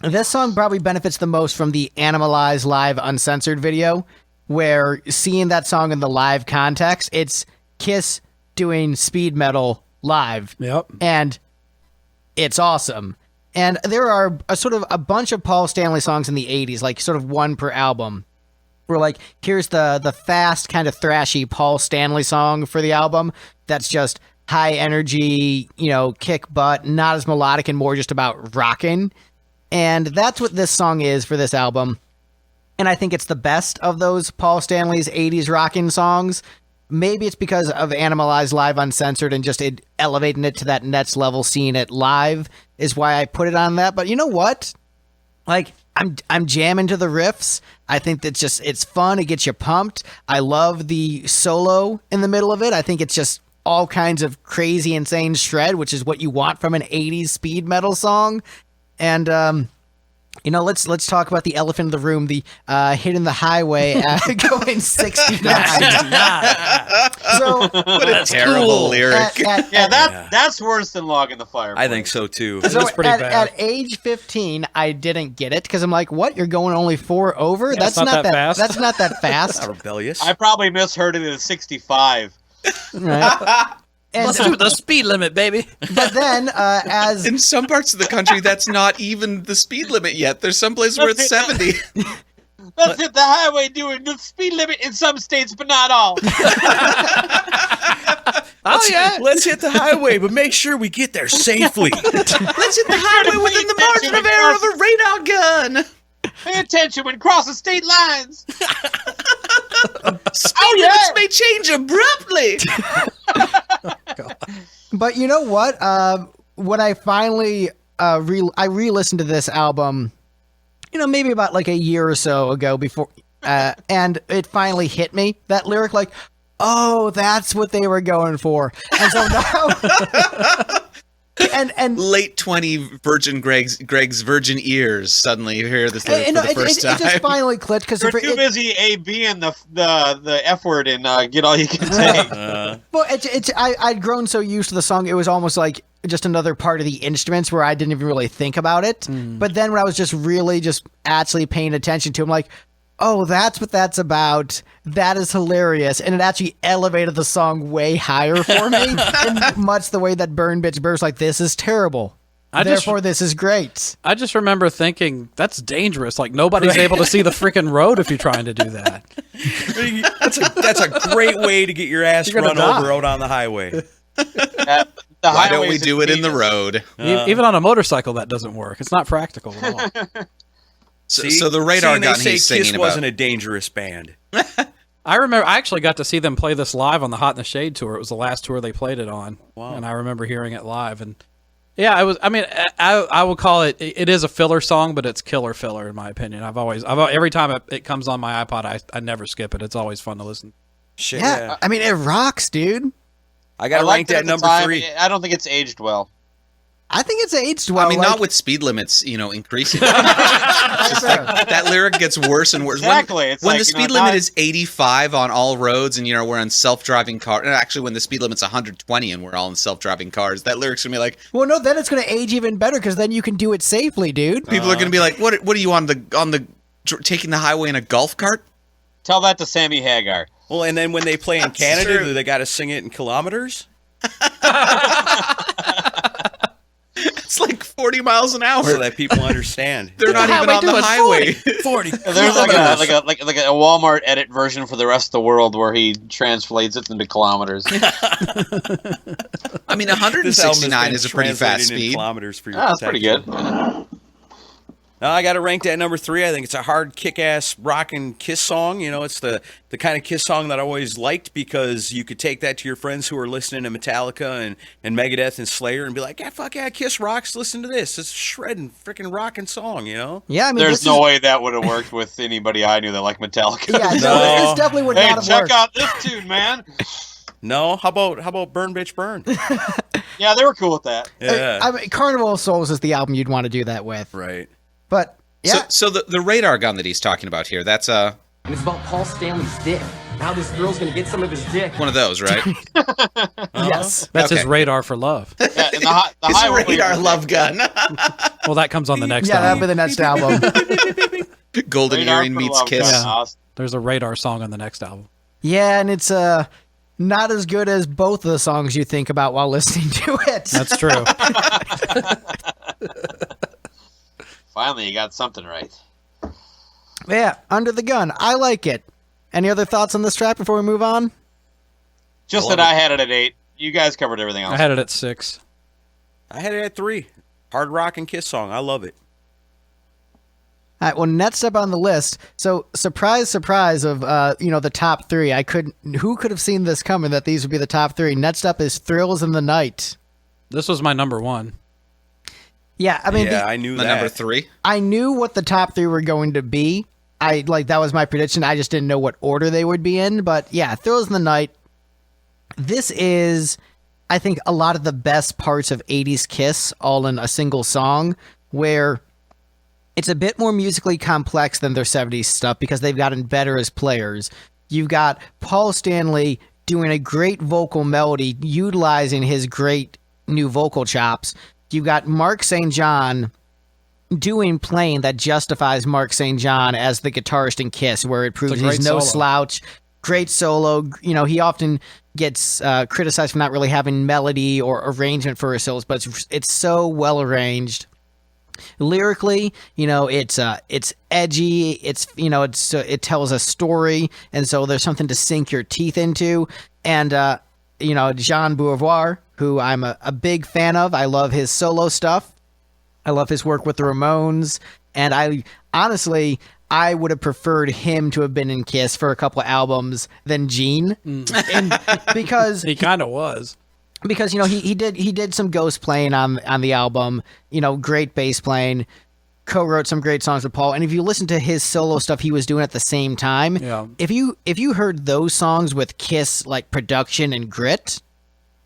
This song probably benefits the most from the Animalize live uncensored video, where seeing that song in the live context, it's Kiss doing speed metal live.
Yep.
And it's awesome. And there are a bunch of Paul Stanley songs in the 80s, like sort of one per album. Where like, here's the fast, kind of thrashy Paul Stanley song for the album that's just high energy, kick butt, not as melodic and more just about rocking. And that's what this song is for this album. And I think it's the best of those Paul Stanley's 80s rocking songs. Maybe it's because of Animalize Live Uncensored and just elevating it to that next level, seeing it live is why I put it on that. But you know what? Like, I'm jamming to the riffs. I think it's fun. It gets you pumped. I love the solo in the middle of it. I think it's just all kinds of crazy, insane shred, which is what you want from an 80s speed metal song. And, let's talk about the elephant in the room, the hitting the highway going 69.
So, what a terrible lyric.
That's worse than Log in the Fire.
I think so, too.
So
That's pretty bad.
At age 15, I didn't get it because I'm like, what? You're going only 4 over?
Yeah,
that's not that fast. That's not that
Not
fast.
rebellious.
I probably misheard it at 65.
Right. And,
Let's do the speed limit, baby.
but then, as
In some parts of the country, that's not even the speed limit yet. There's some places where it's 70.
Let's hit the highway doing the speed limit in some states, but not all.
Let's hit the highway, but make sure we get there safely.
Let's hit the highway within the margin of error of a radar gun.
Pay attention when crossing state lines.
Speed limits may change abruptly.
But you know what? When I finally I re-listened to this album, maybe about like a year or so ago before, and it finally hit me, that lyric, like, oh, that's what they were going for. And so now, and
late 20 virgin Greg's virgin ears suddenly hear this lyric for the first time.
It just finally clicked because
You're too busy A-B-ing the F word and Get All You Can Take.
Well, I'd grown so used to the song, it was almost like just another part of the instruments where I didn't even really think about it. But then when I was just really actually paying attention to it, I'm like, oh, that's what that's about. That is hilarious. And it actually elevated the song way higher for me in much the way that Burn Bitch Burst, like, this is terrible. Therefore, this is great.
I just remember thinking, that's dangerous. Like, nobody's able to see the freaking road if you're trying to do that.
That's a great way to get your ass run over out on the highway.
Why don't we do it in the road?
Even on a motorcycle, that doesn't work. It's not practical at all.
So the radar gun he's singing
Kiss
about
wasn't a dangerous band.
I remember I actually got to see them play this live on the Hot in the Shade tour. It was the last tour they played it on. Wow. And I remember hearing it live. And yeah, I would call it is a filler song, but it's killer filler in my opinion. Every time it comes on my iPod, I never skip it. It's always fun to listen.
Shit.
Yeah. I mean, it rocks, dude.
I got to rank that number 3.
I don't think it's aged well.
I think it's aged well.
I mean, not with speed limits, increasing. That lyric gets worse and worse.
Exactly.
When the speed limit is 85 on all roads, and we're on self-driving cars. Actually, when the speed limit's 120 and we're all in self-driving cars, that lyric's gonna be like,
well, no, then it's gonna age even better because then you can do it safely, dude.
People are gonna be like, what are you on the taking the highway in a golf cart?
Tell that to Sammy Hagar.
Well, and then when they play in Canada, do they got to sing it in kilometers?
It's like 40 miles an hour.
So that people understand.
They're not even on the highway.
40.
There's like a Walmart edit version for the rest of the world where he translates it into kilometers.
I mean, 169 is a pretty fast speed.
Kilometers for your
That's pretty good.
I got to rank that number 3. I think it's a hard, kick-ass, rockin' Kiss song. It's the kind of Kiss song that I always liked because you could take that to your friends who are listening to Metallica and Megadeth and Slayer and be like, yeah, fuck yeah, Kiss rocks. Listen to this. It's a shredding, freaking rockin' song,
Yeah, I mean,
there's no way that would have worked with anybody I knew that liked Metallica.
Yeah, no, this definitely would not have worked.
Check out this tune, man.
No, how about Burn Bitch Burn?
Yeah, they were cool with that.
Yeah.
I mean, Carnival of Souls is the album you'd want to do that with.
Right.
But yeah.
So the radar gun that he's talking about here, that's
And it's about Paul Stanley's dick. How this girl's gonna get some of his dick.
one of those, right?
Yes.
That's his radar for love.
Yeah, and the
His
highway
radar love gun.
Well, that comes on the next
Yeah, that'll
album.
be the next album.
Golden
Radar
Earring
for
meets
Love
Kiss.
gun, Austin.
There's a radar song on the next album.
Yeah, and it's not as good as both of the songs you think about while listening to it.
That's true.
Finally, you got something right.
Yeah, Under the Gun. I like it. Any other thoughts on this track before we move on?
Just that I had it at 8. You guys covered everything else.
I had it at 6.
I had it at 3. Hard rockin' Kiss song. I love it.
All right, well, next up on the list. So, surprise, surprise of the top 3. Who could have seen this coming that these would be the top 3? Next up is Thrills in the Night.
This was my number 1.
Yeah, I mean,
I knew
The
that.
number 3.
I knew what the top 3 were going to be. That was my prediction. I just didn't know what order they would be in. But yeah, Thrills in the Night. This is, I think, a lot of the best parts of 80s Kiss all in a single song, where it's a bit more musically complex than their 70s stuff because they've gotten better as players. You've got Paul Stanley doing a great vocal melody, utilizing his great new vocal chops. You've got Mark St. John doing playing that justifies Mark St. John as the guitarist in Kiss, where it proves he's no slouch. Great solo. He often gets criticized for not really having melody or arrangement for his solos, but it's so well arranged. Lyrically, it's edgy. It tells a story, and so there's something to sink your teeth into. And Jean Beauvoir, who I'm a big fan of. I love his solo stuff. I love his work with the Ramones, and I would have preferred him to have been in Kiss for a couple of albums than Gene, and because
He kind of was.
because he did some ghost playing on the album, great bass playing, co-wrote some great songs with Paul, and if you listen to his solo stuff he was doing at the same time,
Yeah.
if you heard those songs with Kiss like production and grit,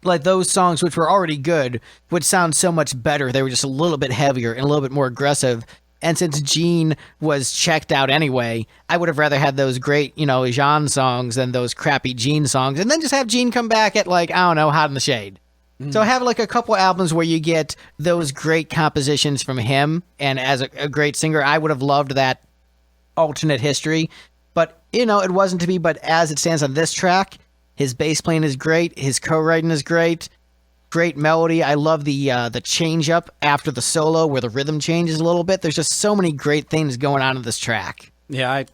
like those songs which were already good would sound so much better. They were just a little bit heavier and a little bit more aggressive. And since Gene was checked out anyway, I would have rather had those great, Jean songs than those crappy Gene songs. And then just have Gene come back at like, I don't know, Hot in the Shade. So have like a couple albums where you get those great compositions from him. And as a great singer, I would have loved that alternate history. But, it wasn't to be. But as it stands on this track, his bass playing is great. His co-writing is great. Great melody. I love the change up after the solo where the rhythm changes a little bit. There's just so many great things going on in this track.
Yeah,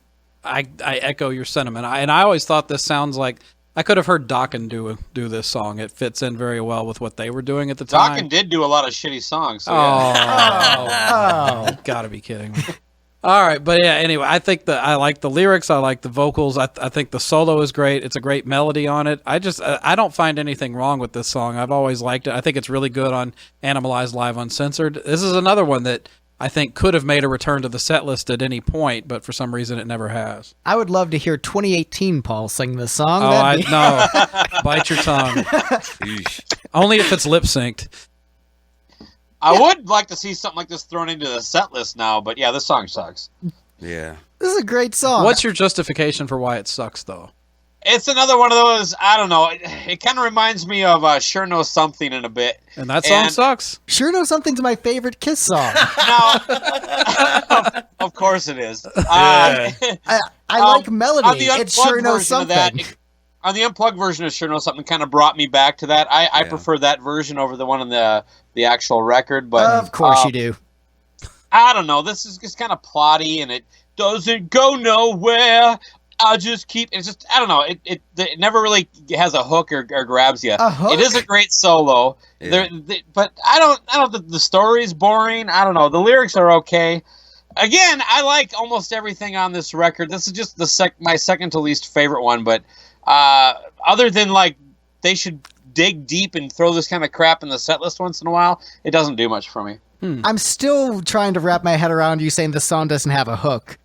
I echo your sentiment. I always thought this sounds like I could have heard Dokken do this song. It fits in very well with what they were doing at the time.
Dokken did do a lot of shitty songs. So
Oh, gotta be kidding me. All right, but yeah. Anyway, I like the lyrics. I like the vocals. I think the solo is great. It's a great melody on it. I don't find anything wrong with this song. I've always liked it. I think it's really good on Animalize Live Uncensored. This is another one that I think could have made a return to the set list at any point, but for some reason it never has.
I would love to hear 2018 Paul sing this song.
No, bite your tongue. Only if it's lip synced.
I would like to see something like this thrown into the set list now, but yeah, this song sucks.
Yeah.
This is a great song.
What's your justification for why it sucks, though?
It's another one of those, I don't know, it kind of reminds me of Sure Know Something in a bit.
And that song sucks?
Sure Know Something's my favorite Kiss song.
No, of course it is.
I like melody.
On the
It sure
unplugged
knows
version of that,
something.
on the unplugged version of Sure Know Something kind of brought me back to that. I prefer that version over the one on the actual record. But
of course you do.
I don't know. This is just kind of plotty, and it doesn't go nowhere. I just keep. It's just. I don't know. It never really has a hook or grabs you.
A hook?
It is a great solo.
Yeah.
But I don't. The story's boring. I don't know. The lyrics are okay. Again, I like almost everything on this record. This is just my second to least favorite one. But other than like they should dig deep and throw this kind of crap in the set list once in a while, it doesn't do much for me.
I'm still trying to wrap my head around you saying the song doesn't have a hook.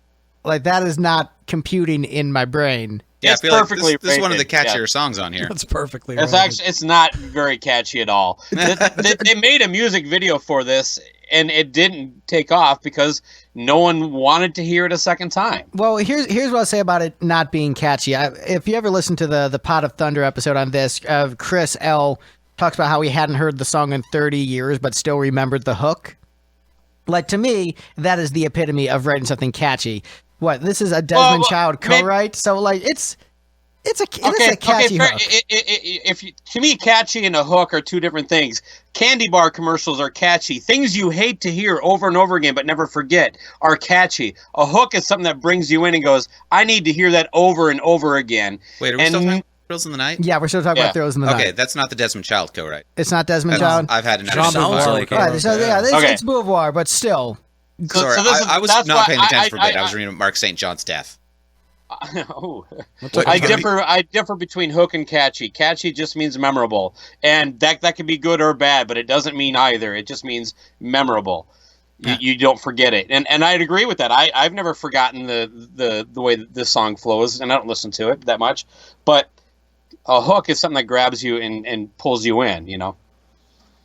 Like, that is not computing in my brain.
Yeah,
It's
I feel like
perfectly
this is one of the
rated,
catchier songs on here.
That's perfectly
It's
right.
actually it's not very catchy at all. They made a music video for this, and it didn't take off because no one wanted to hear it a second time.
Well, here's what I'll say about it not being catchy. If you ever listen to the Pot of Thunder episode on this, Chris L. talks about how he hadn't heard the song in 30 years but still remembered the hook. Like, to me, that is the epitome of writing something catchy. What, this is a Desmond Child co-write? So, like, it's a catchy
fair.
hook.
To me, catchy and a hook are two different things. Candy bar commercials are catchy. Things you hate to hear over and over again but never forget are catchy. A hook is something that brings you in and goes, I need to hear that over and over again.
Wait, are we still talking about Thrills in the Night?
Yeah, we're still talking about Thrills in the
Okay,
Night.
that's not the Desmond Child co-write.
It's not Desmond Child?
I've had enough.
Jean
Sounds
Beauvoir
like it.
wrote
Right, so,
that.
yeah, it's Beauvoir, but still.
Sorry, I was
that's
not
why
paying attention for a bit. I
I
was reading Mark St. John's death.
Oh.
What
I
the-
differ between hook and catchy. Catchy just means memorable, and that can be good or bad, but it doesn't mean either. It just means memorable. You don't forget it, and I'd agree with that. I've never forgotten the way that this song flows, and I don't listen to it that much. But a hook is something that grabs you and pulls you in.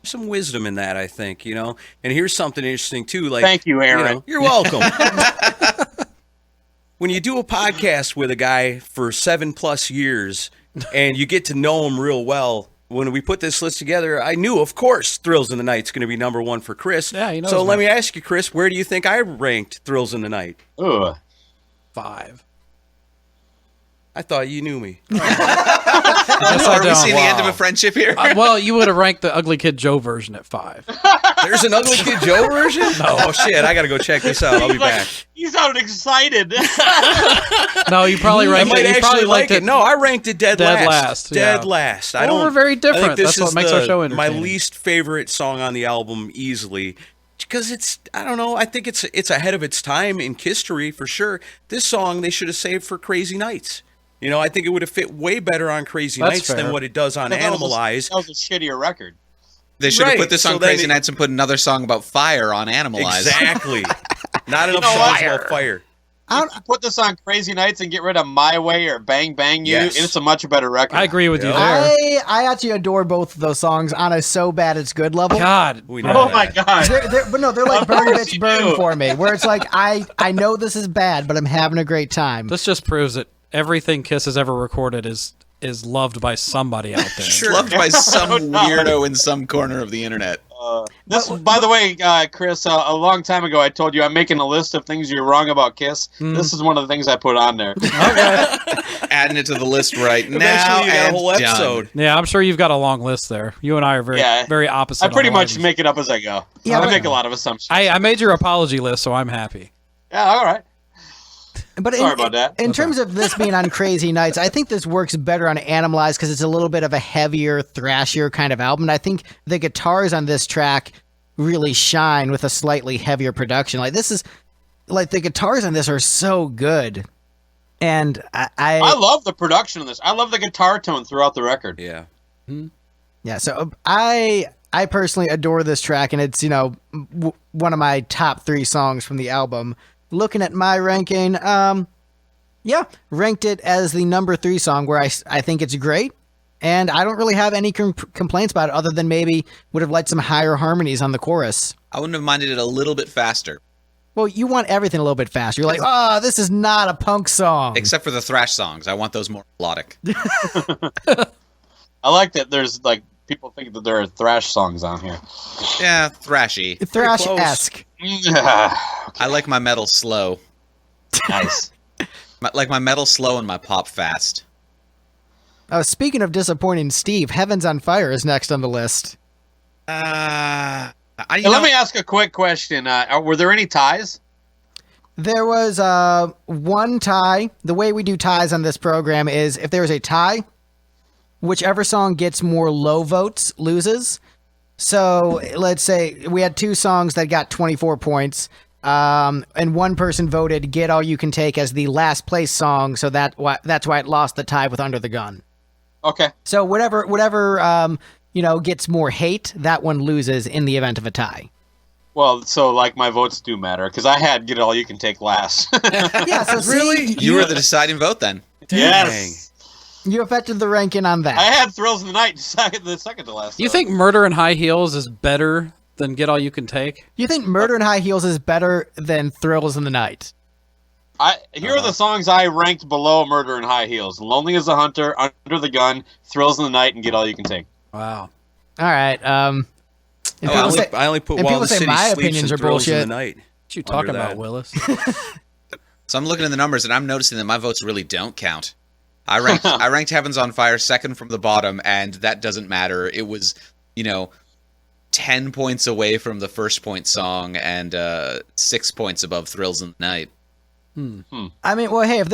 Some wisdom in that, I think, And here's something interesting too. Like,
Thank you, Aaron.
You're welcome. When you do a podcast with a guy for 7+ years and you get to know him real well, when we put this list together, I knew, of course, Thrills in the Night's going to be number one for Chris.
Yeah, he knows
So let
that.
me ask you, Chris, where do you think I ranked Thrills in the Night?
Ugh.
5.
I thought you knew me.
Yes, I
Are we
don't.
seeing the end of a friendship here?
Well, you would have ranked the Ugly Kid Joe version at 5.
There's an Ugly Kid Joe version? Oh, shit. I got to go check this out. I'll be back.
He sounded excited.
No, you probably
I
ranked
might
it. You
actually
probably
like
liked
it. No, I ranked it dead last.
yeah.
Dead last.
Well, we're very
I
different.
think this
That's what
is
makes our show
my
entertaining.
least favorite song on the album easily. Because it's, I don't know, I think it's ahead of its time in history for sure. This song they should have saved for Crazy Nights. You know, I think it would have fit way better on Crazy
That's
Nights
fair.
than what it does on Animalize.
That was a shittier record.
They should have
Right,
put this on
so then
Crazy
it-
Nights and put another song about fire on Animalize.
Exactly. Not enough
know
songs
what?
about fire.
You put this on Crazy Nights and get rid of My Way or Bang Bang You,
Yes.
and it's a much better record.
I agree with you there.
I actually adore both of those songs on a so bad it's good level.
God.
We know
Oh
that.
my god.
But no, they're like
Of
burn
course
bitch
you
burn
do.
for me, where it's like I know this is bad, but I'm having a great time.
This just proves that everything Kiss has ever recorded is loved by somebody out there.
It's loved by some
No.
weirdo in some corner of the internet.
This, by the way, Chris, a long time ago I told you I'm making a list of things you're wrong about Kiss. This is one of the things I put on there.
Adding it to the list right now.
Eventually you got a
and
whole
done.
episode.
Yeah, I'm sure you've got a long list there. You and I are very
Yeah.
very opposite.
I pretty
on
much
items.
make it up as I go.
Yeah,
I
but-
make a lot of assumptions.
I made your apology list, so I'm happy.
Yeah, all right.
But
Sorry about that.
In terms of this being on Crazy Nights, I think this works better on Animalize because it's a little bit of a heavier, thrashier kind of album. And I think the guitars on this track really shine with a slightly heavier production. Like this is, like the guitars on this are so good, and
I love the production of this. I love the guitar tone throughout the record.
Yeah.
yeah. So I personally adore this track, and it's one of my top 3 songs from the album. Looking at my ranking, ranked it as the number 3 song, where I think it's great, and I don't really have any complaints about it, other than maybe would have liked some higher harmonies on the chorus.
I wouldn't have minded it a little bit faster,
Well, you want everything a little bit faster. You're like, oh, this is not a punk song.
except for the thrash songs. I want those more melodic.
I like that there's like people think that there are thrash songs on here.
Yeah, thrashy.
Thrash-esque.
I like my metal slow.
Nice.
Like my metal slow and my pop fast.
Speaking of disappointing Steve, Heaven's on Fire is next on the list.
I,
Hey, let me ask a quick question. Were there any ties?
There was one tie. The way we do ties on this program is if there's a tie, whichever song gets more low votes loses. So let's say we had 2 songs that got 24 points, and one person voted Get All You Can Take as the last place song, so that's why it lost the tie with Under the Gun.
Okay.
So whatever gets more hate, that one loses in the event of a tie.
Well, so like my votes do matter because I had Get All You Can Take last.
Yeah, so
Really?
see,
You were the deciding vote then.
Yes.
you affected the ranking on that.
I had Thrills in the Night the second to last.
You
song.
think Murder in High Heels is better than Get All You Can Take?
You think Murder in High Heels is better than Thrills in the Night?
Here are the songs I ranked below Murder in High Heels: Lonely as a Hunter, Under the Gun, Thrills in the Night, and Get All You Can Take.
Wow.
All right. And
I only put
and
While
people
the
say
City
my
Sleeps
opinions
and
are
Thrills in
bullshit.
the Night.
What you talking
Under
about,
that.
Willis?
So I'm looking at the numbers and I'm noticing that my votes really don't count. I ranked Heaven's on Fire second from the bottom, and that doesn't matter. It was, 10 points away from the first point song and 6 points above Thrills in the Night.
I mean, well, hey, if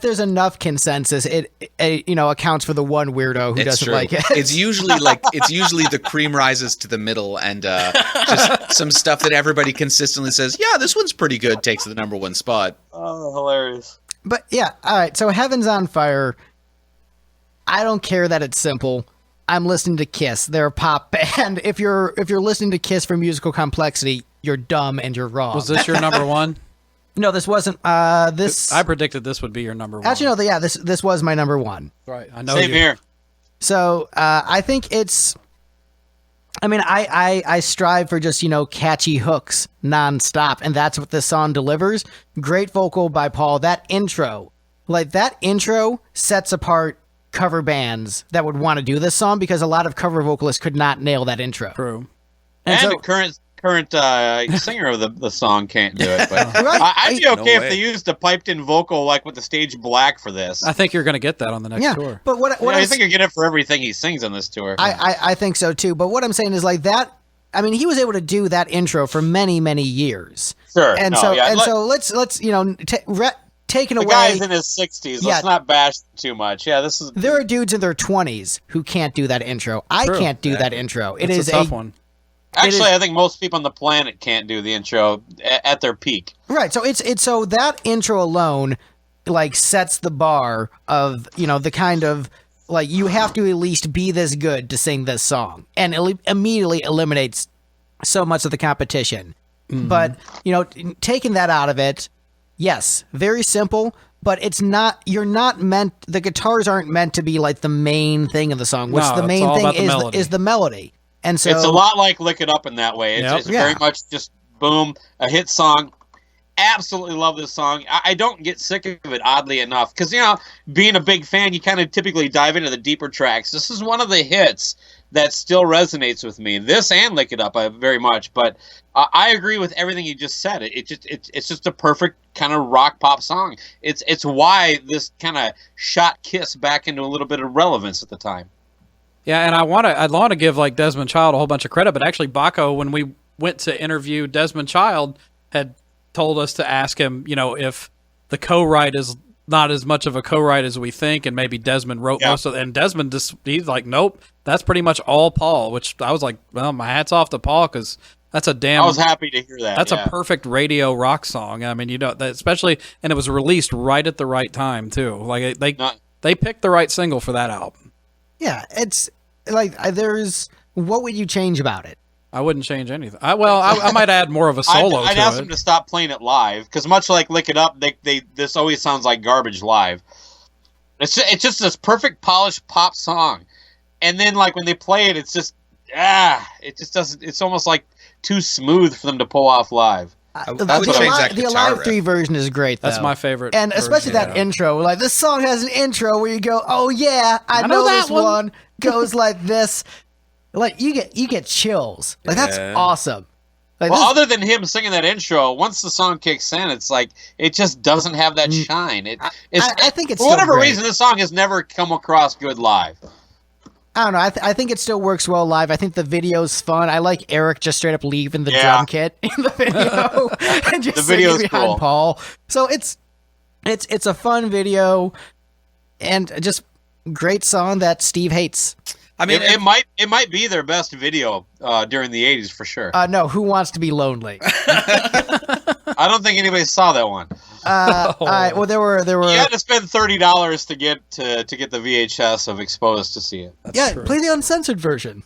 there's enough consensus, it accounts for the one weirdo who
It's
doesn't
true.
like it.
It's usually the cream rises to the middle, and just some stuff that everybody consistently says, yeah, this one's pretty good, takes the number 1 spot.
Oh, hilarious!
But yeah, all right. So Heaven's on Fire. I don't care that it's simple. I'm listening to Kiss. They're a pop band. If you're listening to Kiss for musical complexity, you're dumb and you're wrong.
Was this your number 1?
No, this wasn't. This
I predicted this would be your number 1.
actually no. Yeah, this was my number 1.
Right. I know
Same
you.
here.
So I think it's. I mean, I strive for just catchy hooks nonstop, and that's what this song delivers. Great vocal by Paul. That intro sets apart cover bands that would want to do this song because a lot of cover vocalists could not nail that intro.
True.
And so-
current current singer of the song can't do it. But
Right.
I'd be okay
No
if they used a piped-in vocal like with the stage black for this.
I think you're going to get that on the next
Yeah,
tour.
but what
I
I
think you get it for everything he sings on this tour.
I think so too. But what I'm saying is like that. I mean, he was able to do that intro for many, many years.
Sure.
And
No,
so
yeah,
let's taken
the
away.
guy's in his 60s.
Yeah.
Let's not bash too much. Yeah, this is.
There are dudes in their 20s who can't do that intro. I
True.
can't do that intro. It
It's
is
a tough one.
Actually, I think most people on the planet can't do the intro at their peak.
Right. So it's so that intro alone like sets the bar of, the kind of like you have to at least be this good to sing this song, and immediately eliminates so much of the competition. But, taking that out of it, yes, very simple, but it's not, the guitars aren't meant to be like the main thing of the song, which
No,
the
it's
main
all
thing
about the melody.
is the melody. And so
It's a lot like Lick It Up in that way. It's,
Yep.
it's very
Yeah.
much just boom, a hit song. Absolutely love this song. I don't get sick of it, oddly enough, because being a big fan, you kind of typically dive into the deeper tracks. This is one of the hits that still resonates with me. This and Lick It Up, very much. But I agree with everything you just said. It's just a perfect kind of rock pop song. It's why this kind of shot Kiss back into a little bit of relevance at the time.
Yeah, and I'd want to give like Desmond Child a whole bunch of credit, but actually Bakko, when we went to interview Desmond Child, had told us to ask him, if the co-write is not as much of a co-write as we think, and maybe Desmond wrote most of it. And Desmond he's like, nope, that's pretty much all Paul. Which I was like, well, my hat's off to Paul, because that's a damn.
I was happy to hear that.
That's a perfect radio rock song. I mean, that especially, and it was released right at the right time too. Like they picked the right single for that album.
yeah, it's like what would you change about it?
I wouldn't change anything. I might add more of a solo
I'd
to
ask
it.
them to stop playing it live, because much like Lick It Up, this always sounds like garbage live. It's just this perfect polished pop song, and then like when they play it, it's just it just doesn't. It's almost like too smooth for them to pull off live.
I would change that
The
guitar
Alive
riff.
3 version is great, though.
That's my favorite
And especially
version,
that
yeah.
intro. Like, this song has an intro where you go, oh, yeah, I know
that
this one goes like this. Like, you get chills. Like, that's
Yeah.
awesome. Like,
Well,
this-
other than him singing that intro, once the song kicks in, it's like it just doesn't have that shine. I
think it's
for whatever
still great.
reason, this song has never come across good live.
I don't know. I think it still works well live. I think the video's fun. I like Eric just straight up leaving the
Yeah.
drum kit in the video and just
The
singing
video's
behind
cool.
Paul. So it's a fun video and just great song that Steve hates.
I mean,
It might be their best video during the '80s for sure.
No, Who Wants to Be Lonely?
I don't think anybody saw that one.
All right. Well, there were.
You had to spend $30 to get the VHS of Exposed to see it.
Yeah, play the uncensored version.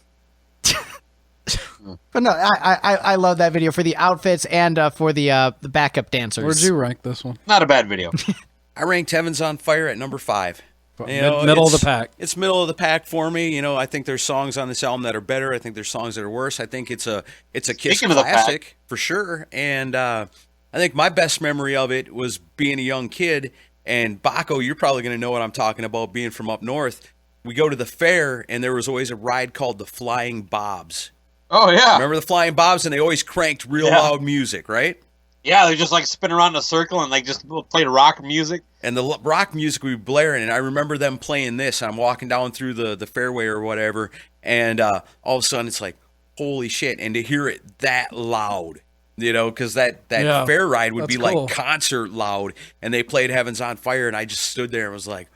But no, I love that video for the outfits and for the backup dancers.
Where'd you rank this one?
Not a bad video.
I ranked Heavens on Fire at number 5.
Middle of the pack.
It's middle of the pack for me. I think there's songs on this album that are better. I think there's songs that are worse. I think it's a Kiss
Speaking of the pack.
classic for sure. And I think my best memory of it was being a young kid. And Bakko, you're probably going to know what I'm talking about, being from up north. We go to the fair, and there was always a ride called the Flying Bobs.
Oh yeah,
Remember the Flying Bobs? And they always cranked real
Yeah.
loud music, right?
yeah. They just like spin around in a circle and like just play rock music.
And the rock music would be blaring, and I remember them playing this. I'm walking down through the fairway or whatever, and all of a sudden it's like, holy shit! And to hear it that loud, because that
Yeah,
fair ride would
that's
be
cool.
like concert loud, and they played Heavens on Fire, and I just stood there and was like,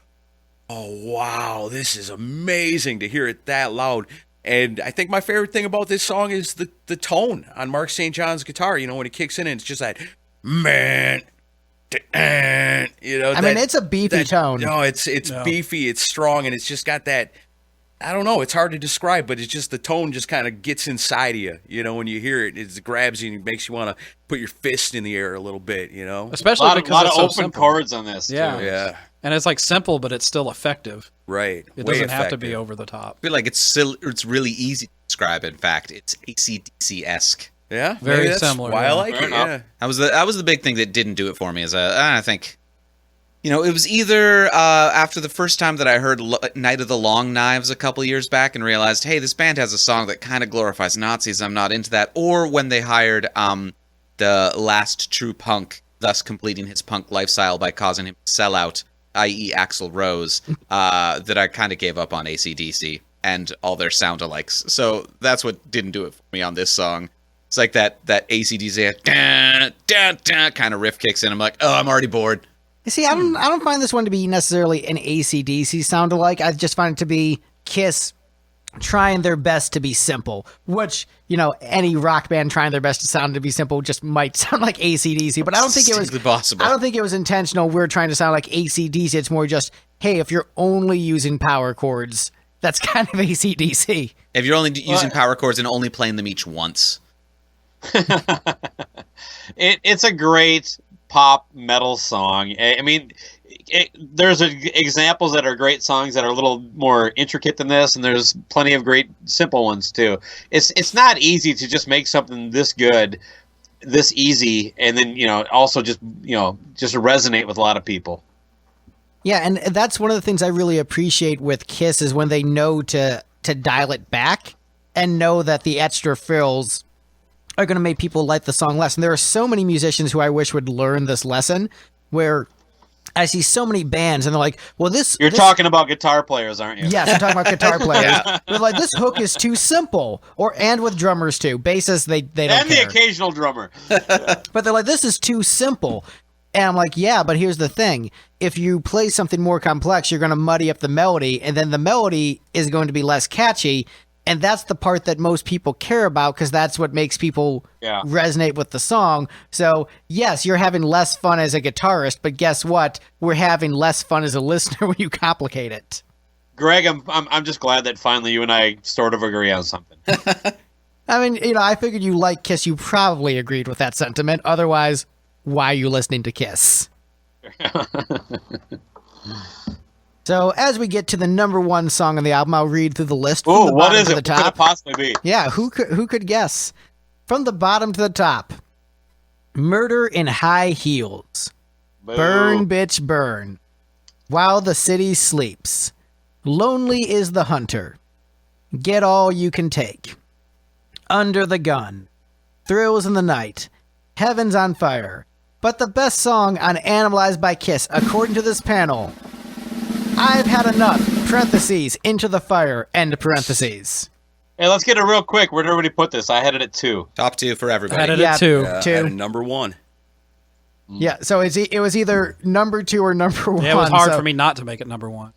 oh wow, this is amazing to hear it that loud. And I think my favorite thing about this song is the tone on Mark St. John's guitar. When it kicks in, and it's just that man.
I mean, it's a beefy tone.
No, it's beefy, it's strong, and it's just got that. I don't know. It's hard to describe, but it's just the tone just kind of gets inside of you. When you hear it, it grabs you and it makes you want to put your fist in the air a little bit.
A
Especially
lot of
because it's so
open
simple.
chords on this.
Yeah.
too.
Yeah,
And it's like simple, but it's still effective.
right.
It
Way
doesn't have to be
effective.
over the top.
I feel like it's really easy to describe. In fact, it's AC/DC-esque.
Yeah,
Very
maybe that's
similar,
Why
yeah.
I like
Fair
it.
enough.
Yeah,
That was the big thing that didn't do it for me. Is I think You know, it was either after the first time that I heard Night of the Long Knives a couple years back and realized, hey, this band has a song that kind of glorifies Nazis. I'm not into that. Or when they hired the last true punk, thus completing his punk lifestyle by causing him to sell out, i.e. Axl Rose, that I kind of gave up on AC/DC and all their sound-alikes. So that's what didn't do it for me on this song. It's like that AC/DC kind of riff kicks in. I'm like, oh, I'm already bored.
You see, I don't find this one to be necessarily an AC/DC sound-alike. I just find it to be Kiss trying their best to be simple, which, you know, any rock band trying their best to sound to be simple just might sound like AC/DC, but I don't think it was
possible.
I don't think it was intentional. We're trying to sound like AC/DC. It's more just, hey, if you're only using power chords, that's kind of AC/DC.
If you're only using power chords and only playing them each once.
It's a great pop metal song. I mean, there's examples that are great songs that are a little more intricate than this, and there's plenty of great simple ones too. It's not easy to just make something this good, this easy, and then, you know, also just resonate with a lot of people.
Yeah, and that's one of the things I really appreciate with Kiss is when they know to dial it back and know that the extra fills are going to make people like the song less. And there are so many musicians who I wish would learn this lesson, where I see so many bands and they're like, well,
You're talking about guitar players, aren't you?
Yes, I'm talking about guitar players. They're like, this hook is too simple. And with drummers too. Bassists, they don't
And
care.
the occasional drummer.
But they're like, this is too simple. And I'm like, yeah, but here's the thing. If you play something more complex, you're going to muddy up the melody, and then the melody is going to be less catchy. And that's the part that most people care about, because that's what makes people resonate with the song. So, yes, you're having less fun as a guitarist, but guess what? We're having less fun as a listener when you complicate it.
Greg, I'm just glad that finally you and I sort of agree on something.
I mean, you know, I figured you like Kiss. You probably agreed with that sentiment. Otherwise, why are you listening to Kiss? So as we get to the number one song on the album, I'll read through the list.
Oh, what
bottom
is
to
it?
the
What
top.
could it possibly be?
Yeah, who could guess? From the bottom to the top. Murder in High Heels.
Boo.
Burn, bitch, burn. While the city sleeps. Lonely is the hunter. Get all you can take. Under the gun. Thrills in the night. Heaven's on fire. But the best song on Animalize by Kiss, according to this panel, I've had enough, parentheses, into the fire, end parentheses.
Hey, let's get it real quick. Where'd everybody put this? I had it at 2.
Top 2 for everybody.
Had it
Yeah,
at 2.
At number 1.
Yeah, so it was either number 2 or number 1.
Yeah, it was hard
so
for me not to make it number 1.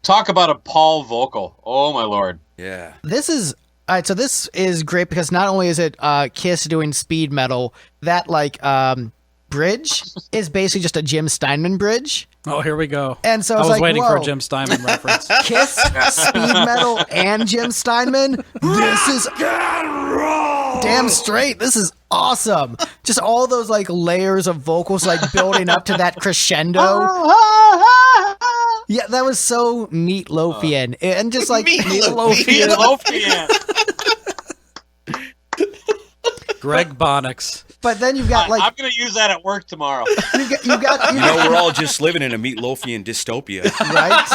Talk about a Paul vocal. Oh, my Lord.
Yeah.
This is... All right, so this is great because not only is it Kiss doing speed metal, that, like, bridge is basically just a Jim Steinman bridge.
Oh, here we go.
And so
I
it's
was
like,
waiting
whoa.
for a Jim Steinman reference.
Kiss, speed metal, and Jim Steinman. This is damn straight. This is awesome. Just all those like layers of vocals like building up to that crescendo. Yeah, that was so Meatloafian. And just like
Meatloafian.
Greg Bonix.
But then you've got like
I'm going to use that at work tomorrow.
you got
You know, we're all just living in a Meatloafian dystopia.
right.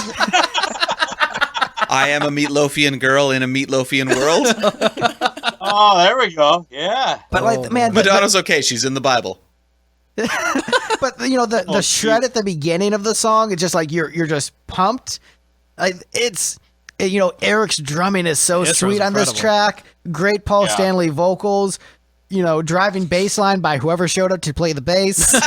I am a Meatloafian girl in a Meatloafian world.
Oh, there we go. Yeah.
But like man, but
Madonna's okay. She's in the Bible.
you know the shred at the beginning of the song, it's just like you're just pumped. Like you know, Eric's drumming is so
This
sweet
was
on this
incredible.
track. Great Paul
Yeah.
Stanley vocals. You know, driving bass line by whoever showed up to play the bass.
I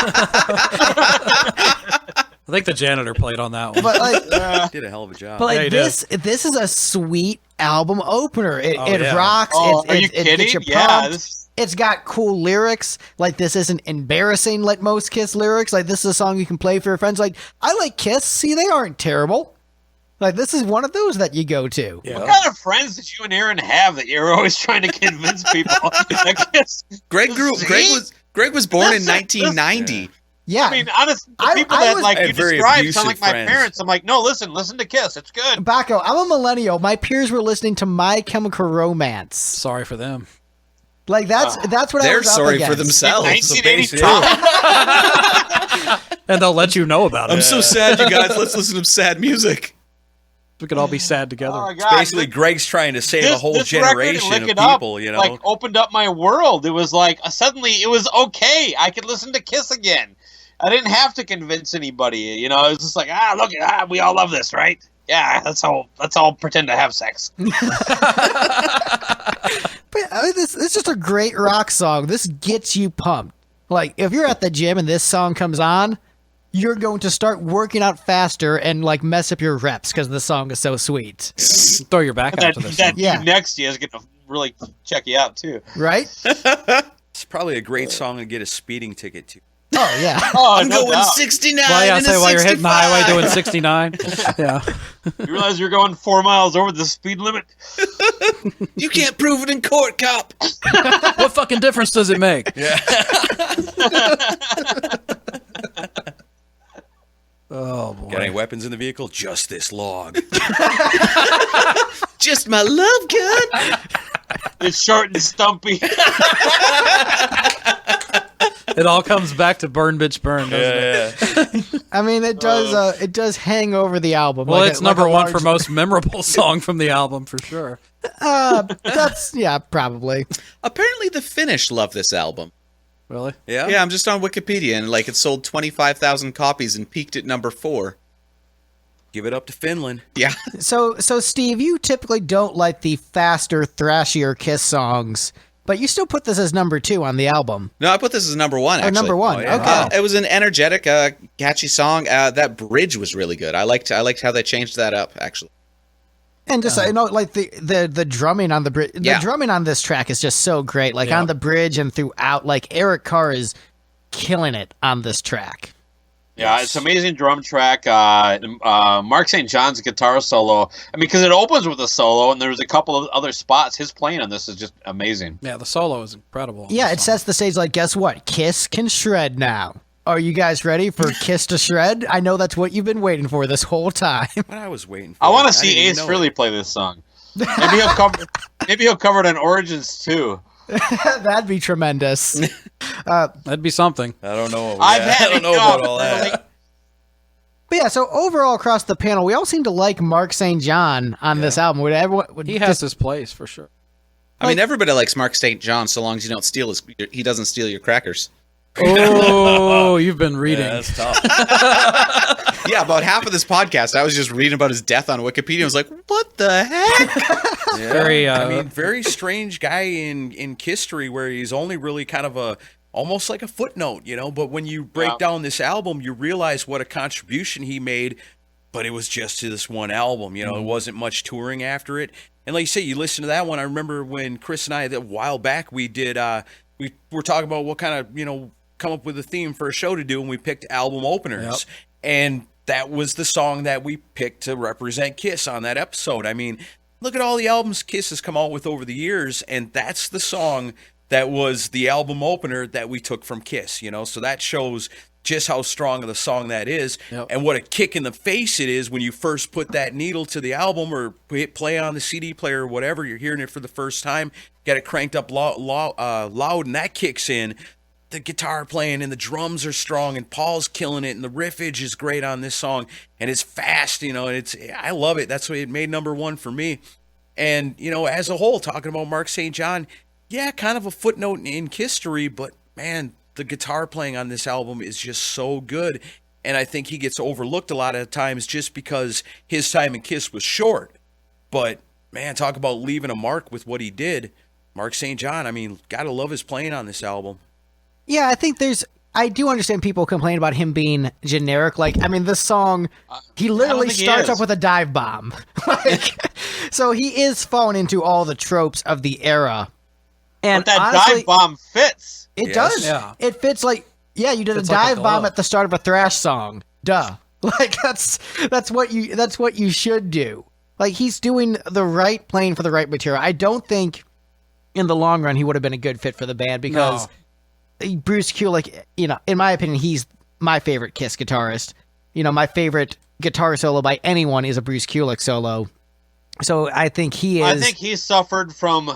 think the janitor played on that one.
But like,
Did a hell of a job.
but like
Yeah, he did.
this is a sweet album opener. It
yeah.
rocks.
Oh,
it,
are you
it
kidding?
gets you
Yeah.
pumped. It's got cool lyrics. Like, this isn't embarrassing like most Kiss lyrics. Like, this is a song you can play for your friends. Like, I like Kiss. See, they aren't terrible. Like, this is one of those that you go to.
Yeah.
What kind of friends did you and Aaron have that you're always trying to convince people?
Greg was born in
Listen,
1990.
Yeah.
I mean, honestly, the
I
people that
was-
like
I
you
had very
described sound like
abusive
my
friends.
parents. I'm like, no, listen to Kiss. It's good.
Bakko, I'm a millennial. My peers were listening to My Chemical Romance.
Sorry for them.
Like that's what I
They're
was up
sorry for
against.
themselves.
1982.
And they'll let you know about it.
I'm so sad, you guys. Let's listen to sad music.
We could all be sad together.
Oh,
It's
God.
basically Greg's trying to save a whole
This record,
generation
Lick
of
It Up,
people, you know.
like opened up my world. It was like suddenly it was okay. I could listen to Kiss again. I didn't have to convince anybody. You know, it was just like, look, we all love this, right? Yeah, let's all pretend to have sex.
But this is just a great rock song. This gets you pumped. Like if you're at the gym and this song comes on, you're going to start working out faster and like mess up your reps because the song is so sweet.
Throw your back out to this.
That
Yeah.
dude next to you is going to really check you out too.
Right?
It's probably a great song to get a speeding ticket to.
Oh yeah.
Oh,
I'm
no
going
doubt.
69
Well, yeah,
and
say
a
while you're hitting the
65.
highway doing 69. Yeah.
You realize you're going 4 miles over the speed limit?
You can't prove it in court, cop.
What fucking difference does it make? Oh boy.
Got any weapons in the vehicle? Just this log.
Just my love gun.
It's short and stumpy.
It all comes back to Burn Bitch Burn, doesn't it?
I mean, it does hang over the album.
Well,
like
it's
a- like
number
a
one
large-
for most memorable song from the album for sure.
That's yeah, probably.
Apparently, the Finnish love this album.
Really?
Yeah?
Yeah, I'm just on Wikipedia, and like it sold 25,000 copies and peaked at number 4.
Give it up to Finland.
Yeah.
So Steve, you typically don't like the faster, thrashier Kiss songs, but you still put this as number 2 on the album.
No, I put this as number 1.
Oh,
Actually.
number 1.
Oh, yeah.
Okay.
It was an energetic, catchy song. That bridge was really good. I liked how they changed that up. Actually,
And just like the drumming on the bridge, the
Yeah.
drumming on this track is just so great. Like
Yeah.
on the bridge and throughout, like Eric Carr is killing it on this track.
Yeah, it's an amazing drum track. Mark St. John's guitar solo. I mean, because it opens with a solo, and there's a couple of other spots. His playing on this is just amazing.
Yeah, the solo is incredible. on
Yeah,
this
it
song.
sets the stage. Like, guess what? Kiss can shred now. Are you guys ready for Kiss to shred? I know that's what you've been waiting for this whole time.
What I was waiting for.
I want to
didn't
see
even
Ace
know
Frehley
it.
play this song. Maybe he'll cover it on Origins too.
That'd be tremendous.
That'd be something.
I don't know.
I've
Yeah,
had
I don't
it
know
go.
about all that.
But yeah, so overall across the panel, we all seem to like Mark St. John on this album. Would everyone? Would
He has his place for sure.
I mean, everybody likes Mark St. John so long as you don't steal he doesn't steal your crackers.
Oh, you've been reading.
Yeah, that's tough.
Yeah, about half of this podcast, I was just reading about his death on Wikipedia. I was like, what the heck?
Yeah.
Very,
I mean, very strange guy in history where he's only really kind of almost like a footnote, you know. But when you break down this album, you realize what a contribution he made. But it was just to this one album, you know. It wasn't much touring after it. And like you say, you listen to that one. I remember when Chris and I, a while back, we did. We were talking about what kind of come up with a theme for a show to do, and we picked album openers.
Yep.
And that was the song that we picked to represent Kiss on that episode. I mean, look at all the albums Kiss has come out with over the years, and that's the song that was the album opener that we took from Kiss, you know? So that shows just how strong of the song that is,
Yep.
and what a kick in the face it is when you first put that needle to the album or hit play on the CD player or whatever. You're hearing it for the first time, got it cranked up loud, and that kicks in. The guitar playing and the drums are strong, and Paul's killing it, and the riffage is great on this song, and it's fast, and I love it. That's why it made number 1 for me. And as a whole, talking about Mark St. John, yeah, kind of a footnote in history, but man, the guitar playing on this album is just so good, and I think he gets overlooked a lot of times just because his time in Kiss was short. But man, talk about leaving a mark with what he did. Mark St. John, I mean, gotta love his playing on this album.
Yeah, I think I do understand people complain about him being generic. Like, I mean, this song, he literally
think he
starts
is.
off with a dive bomb. So he is falling into all the tropes of the era. And
But that
honestly,
dive bomb fits.
it
Yes.
does.
Yeah.
It fits like, yeah, you did
Fits
a
like a
dive bomb
glove.
at the start of a thrash song. Duh. Like that's what you should do. Like he's doing the right, playing for the right material. I don't think in the long run he would have been a good fit for the band because Bruce Kulick, in my opinion, he's my favorite Kiss guitarist. My favorite guitar solo by anyone is a Bruce Kulick solo. So I think he is.
I think he suffered from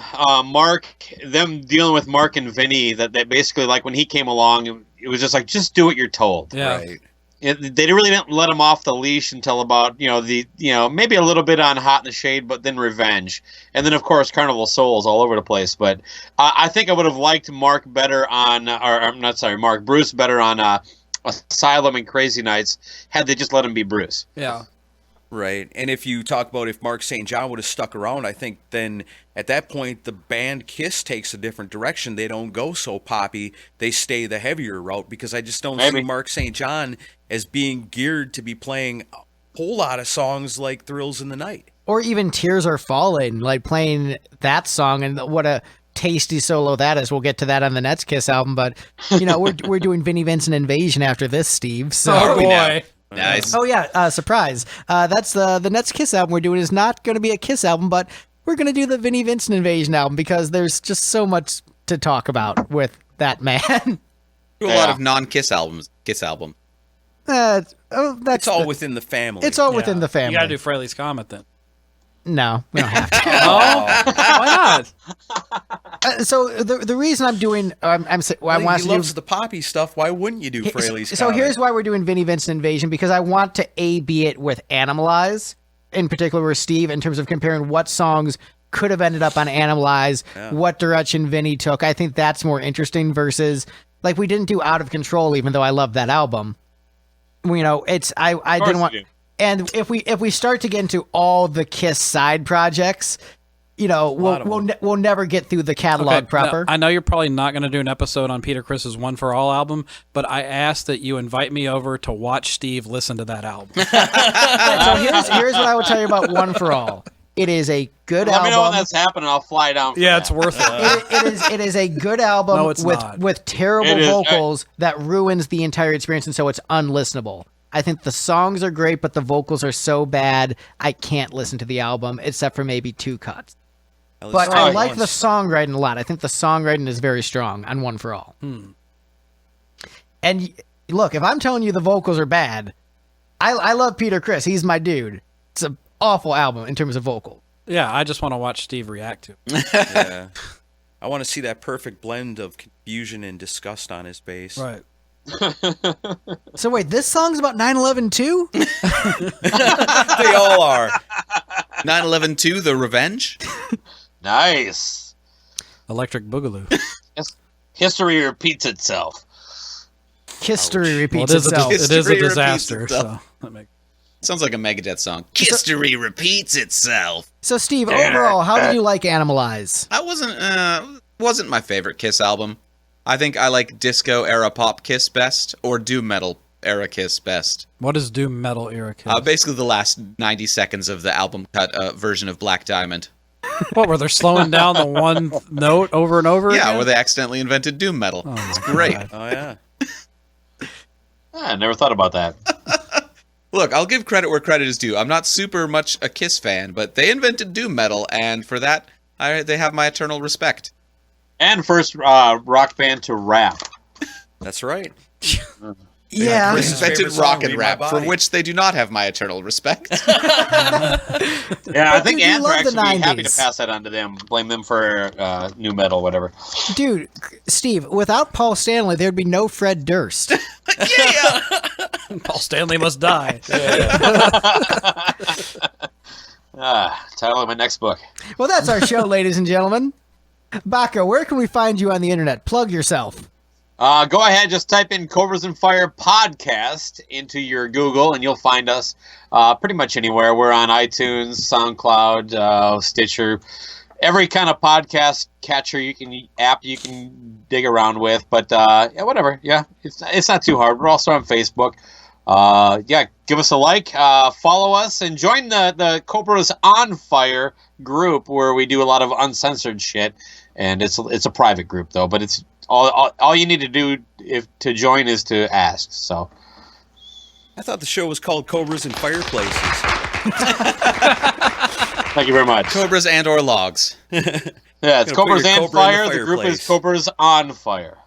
Mark, them dealing with Mark and Vinny. That basically, like when he came along, it was just like, just do what you're told.
Yeah.
Right.
They really didn't let him off the leash until about maybe a little bit on Hot in the Shade, but then Revenge, and then of course Carnival Souls all over the place. But I think I would have liked Mark better on, Mark Bruce better on Asylum and Crazy Nights had they just let him be Bruce.
Yeah.
Right. And if you talk about if Mark St. John would have stuck around, I think then at that point the band Kiss takes a different direction. They don't go so poppy. They stay the heavier route because I just don't see Mark St. John as being geared to be playing a whole lot of songs like Thrills in the Night.
Or even Tears Are Falling, like playing that song, and what a tasty solo that is. We'll get to that on the next Kiss album, but we're doing Vinnie Vincent Invasion after this, Steve. So
Oh boy.
Nice.
Oh yeah, surprise. That's the next Kiss album we're doing is not going to be a Kiss album, but we're going to do the Vinnie Vincent Invasion album because there's just so much to talk about with that man.
Do a lot of non-Kiss albums. Kiss album.
That's
It's all within the family.
It's all within the family.
You got to do Fraley's Comet then.
No, we don't have to.
Oh, why not?
So the reason I'm doing I want
he
to
loves
do.
the poppy stuff. Why wouldn't you do Fraley's
So
Comet?
here's why we're doing Vinnie Vincent Invasion, because I want to A-B it with Animalize, in particular with Steve, in terms of comparing what songs could have ended up on Animalize, what direction Vinnie took. I think that's more interesting versus, like, we didn't do Out of Control, even though I love that album. It's I didn't want. And if we start to get into all the Kiss side projects, we'll never get through the catalog proper.
Now, I know you're probably not going to do an episode on Peter Criss's One for All album, but I ask that you invite me over to watch Steve listen to that album.
So here's what I will tell you about One for All. It is a good album.
Let me know when that's happening. I'll fly down.
Yeah, it's worth it.
It is a good album
No, it's not.
with terrible vocals that ruins the entire experience, and so it's unlistenable. I think the songs are great, but the vocals are so bad I can't listen to the album except for maybe 2 cuts. But I like the songwriting a lot. I think the songwriting is very strong on One for All. And look, if I'm telling you the vocals are bad, I love Peter Criss. He's my dude. It's an awful album in terms of vocal.
Yeah, I just want to watch Steve react to it.
Yeah. I want to see that perfect blend of confusion and disgust on his bass.
Right.
So wait, this song's about 9/11 too?
They all are.
9/11-2, The Revenge.
Nice.
Electric Boogaloo.
History repeats itself.
History repeats
It is
itself.
a
History repeats
disaster.
itself.
So that makes
Sounds like a Megadeth song. History repeats itself.
So Steve, overall, how did you like Animalize?
I wasn't my favorite Kiss album. I think I like disco era pop Kiss best, or doom metal era Kiss best.
What is doom metal era Kiss?
Basically the last 90 seconds of the album cut version of Black Diamond.
What, were they slowing down the one note over and over
Yeah,
again?
where they accidentally invented doom metal. It's great.
Oh, yeah.
I never thought about that.
Look, I'll give credit where credit is due. I'm not super much a Kiss fan, but they invented doom metal, and for that, they have my eternal respect.
And first rock band to rap.
That's right.
Yeah.
Chris's
Invented
favorite song,
rock and
Read My
rap, for
Body.
which they do not have my eternal respect.
Yeah, I think
dude, you love
Anthrax
the
would be happy
90s.
to pass that on to them. Blame them for new metal, whatever.
Dude, Steve, without Paul Stanley, there'd be no Fred Durst.
Paul Stanley must die.
Title of my next book.
Well, that's our show, ladies and gentlemen. Bakko, where can we find you on the internet? Plug yourself.
Go ahead, just type in Cobras and Fire podcast into your Google, and you'll find us pretty much anywhere. We're on iTunes, SoundCloud, Stitcher, every kind of podcast catcher you can dig around with. But yeah, whatever. Yeah, it's not too hard. We're also on Facebook. Yeah, give us a like, follow us, and join the Cobras on Fire group where we do a lot of uncensored shit. And it's a private group though, but it's all you need to do to join is to ask. So
I thought the show was called Cobras and Fireplaces.
thank you very much.
Cobras and or logs.
Yeah, it's
Gonna put
Cobras
your
and
Cobra in the
Fire. The group is
fireplace.
Cobras on Fire.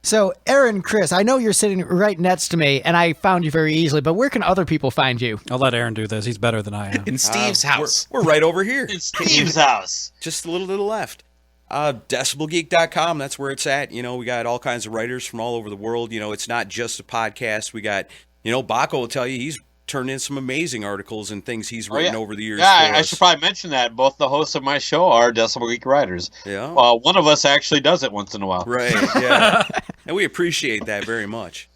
So, Aaron, Chris, I know you're sitting right next to me, and I found you very easily, but where can other people find you?
I'll let Aaron do this. He's better than I am.
In Steve's house.
We're right over here.
It's Steve's house.
Just a little to the left. Decibelgeek.com, that's where it's at. You know, we got all kinds of writers from all over the world. You know, it's not just a podcast. We got, Bakko will tell you he's turned in some amazing articles and things he's written over the years.
Yeah,
for
I
us.
should probably mention that. Both the hosts of my show are Decibel Geek writers.
Yeah.
One of us actually does it once in a while.
Right, yeah. And we appreciate that very much.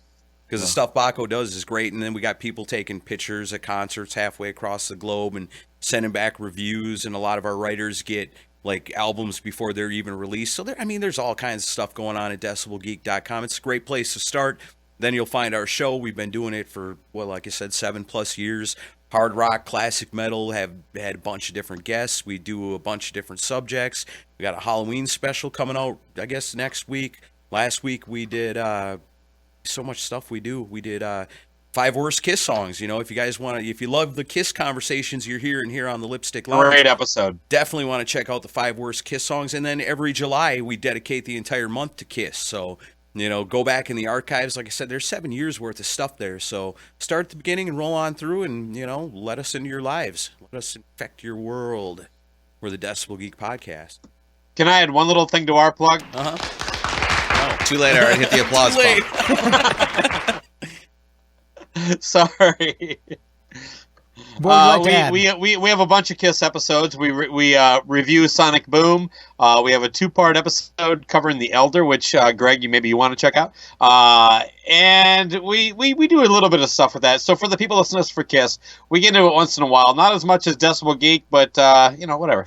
Because the stuff Bakko does is great. And then we got people taking pictures at concerts halfway across the globe and sending back reviews. And a lot of our writers get like albums before they're even released. So there's all kinds of stuff going on at decibelgeek.com. It's a great place to start. Then you'll find our show. We've been doing it for, like I said, 7+ years. Hard rock, classic metal, have had a bunch of different guests. We do a bunch of different subjects. We got a Halloween special coming out, I guess, next week. Last week we did so much stuff we do. We did 5 worst Kiss songs. If you guys want to, if you love the Kiss conversations you're hearing here on the Lipstick Lounge.
Great episode.
Definitely want to check out the 5 worst Kiss songs. And then every July we dedicate the entire month to Kiss. So, go back in the archives. Like I said, there's 7 years worth of stuff there. So start at the beginning and roll on through and, let us into your lives. Let us infect your world. We're the Decibel Geek Podcast.
Can I add one little thing to our plug?
Too late, I already hit the applause button.
Sorry.
What would you like to add?
We have a bunch of Kiss episodes. We review Sonic Boom. We have a 2-part episode covering The Elder, which Greg, you want to check out. And we do a little bit of stuff with that. So for the people listening to us for Kiss, we get into it once in a while. Not as much as Decibel Geek, but whatever.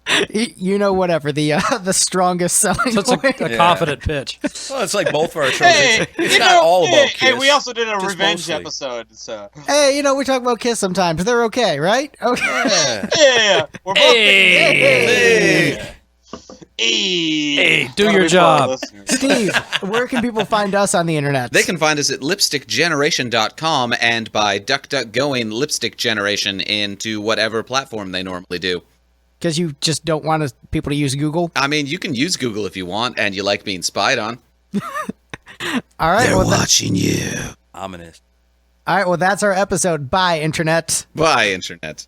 Whatever, the strongest selling
So it's a confident pitch.
Well, it's like both of our shows.
Hey,
it's not all about Kiss.
Hey, we also did a
Just
revenge
mostly.
episode. So.
Hey, we talk about Kiss sometimes. They're okay, right? Okay.
Yeah.
Yeah, we're both
Hey!
Hey,
do your job.
Steve, where can people find us on the internet?
They can find us at lipstickgeneration.com and by DuckDuckGoing Lipstick Generation into whatever platform they normally do.
Because you just don't want people to use Google?
I mean, you can use Google if you want, and you like being spied on.
All right.
They're watching you.
Ominous.
All right, well, that's our episode. Bye, Internet.
Bye, Internet.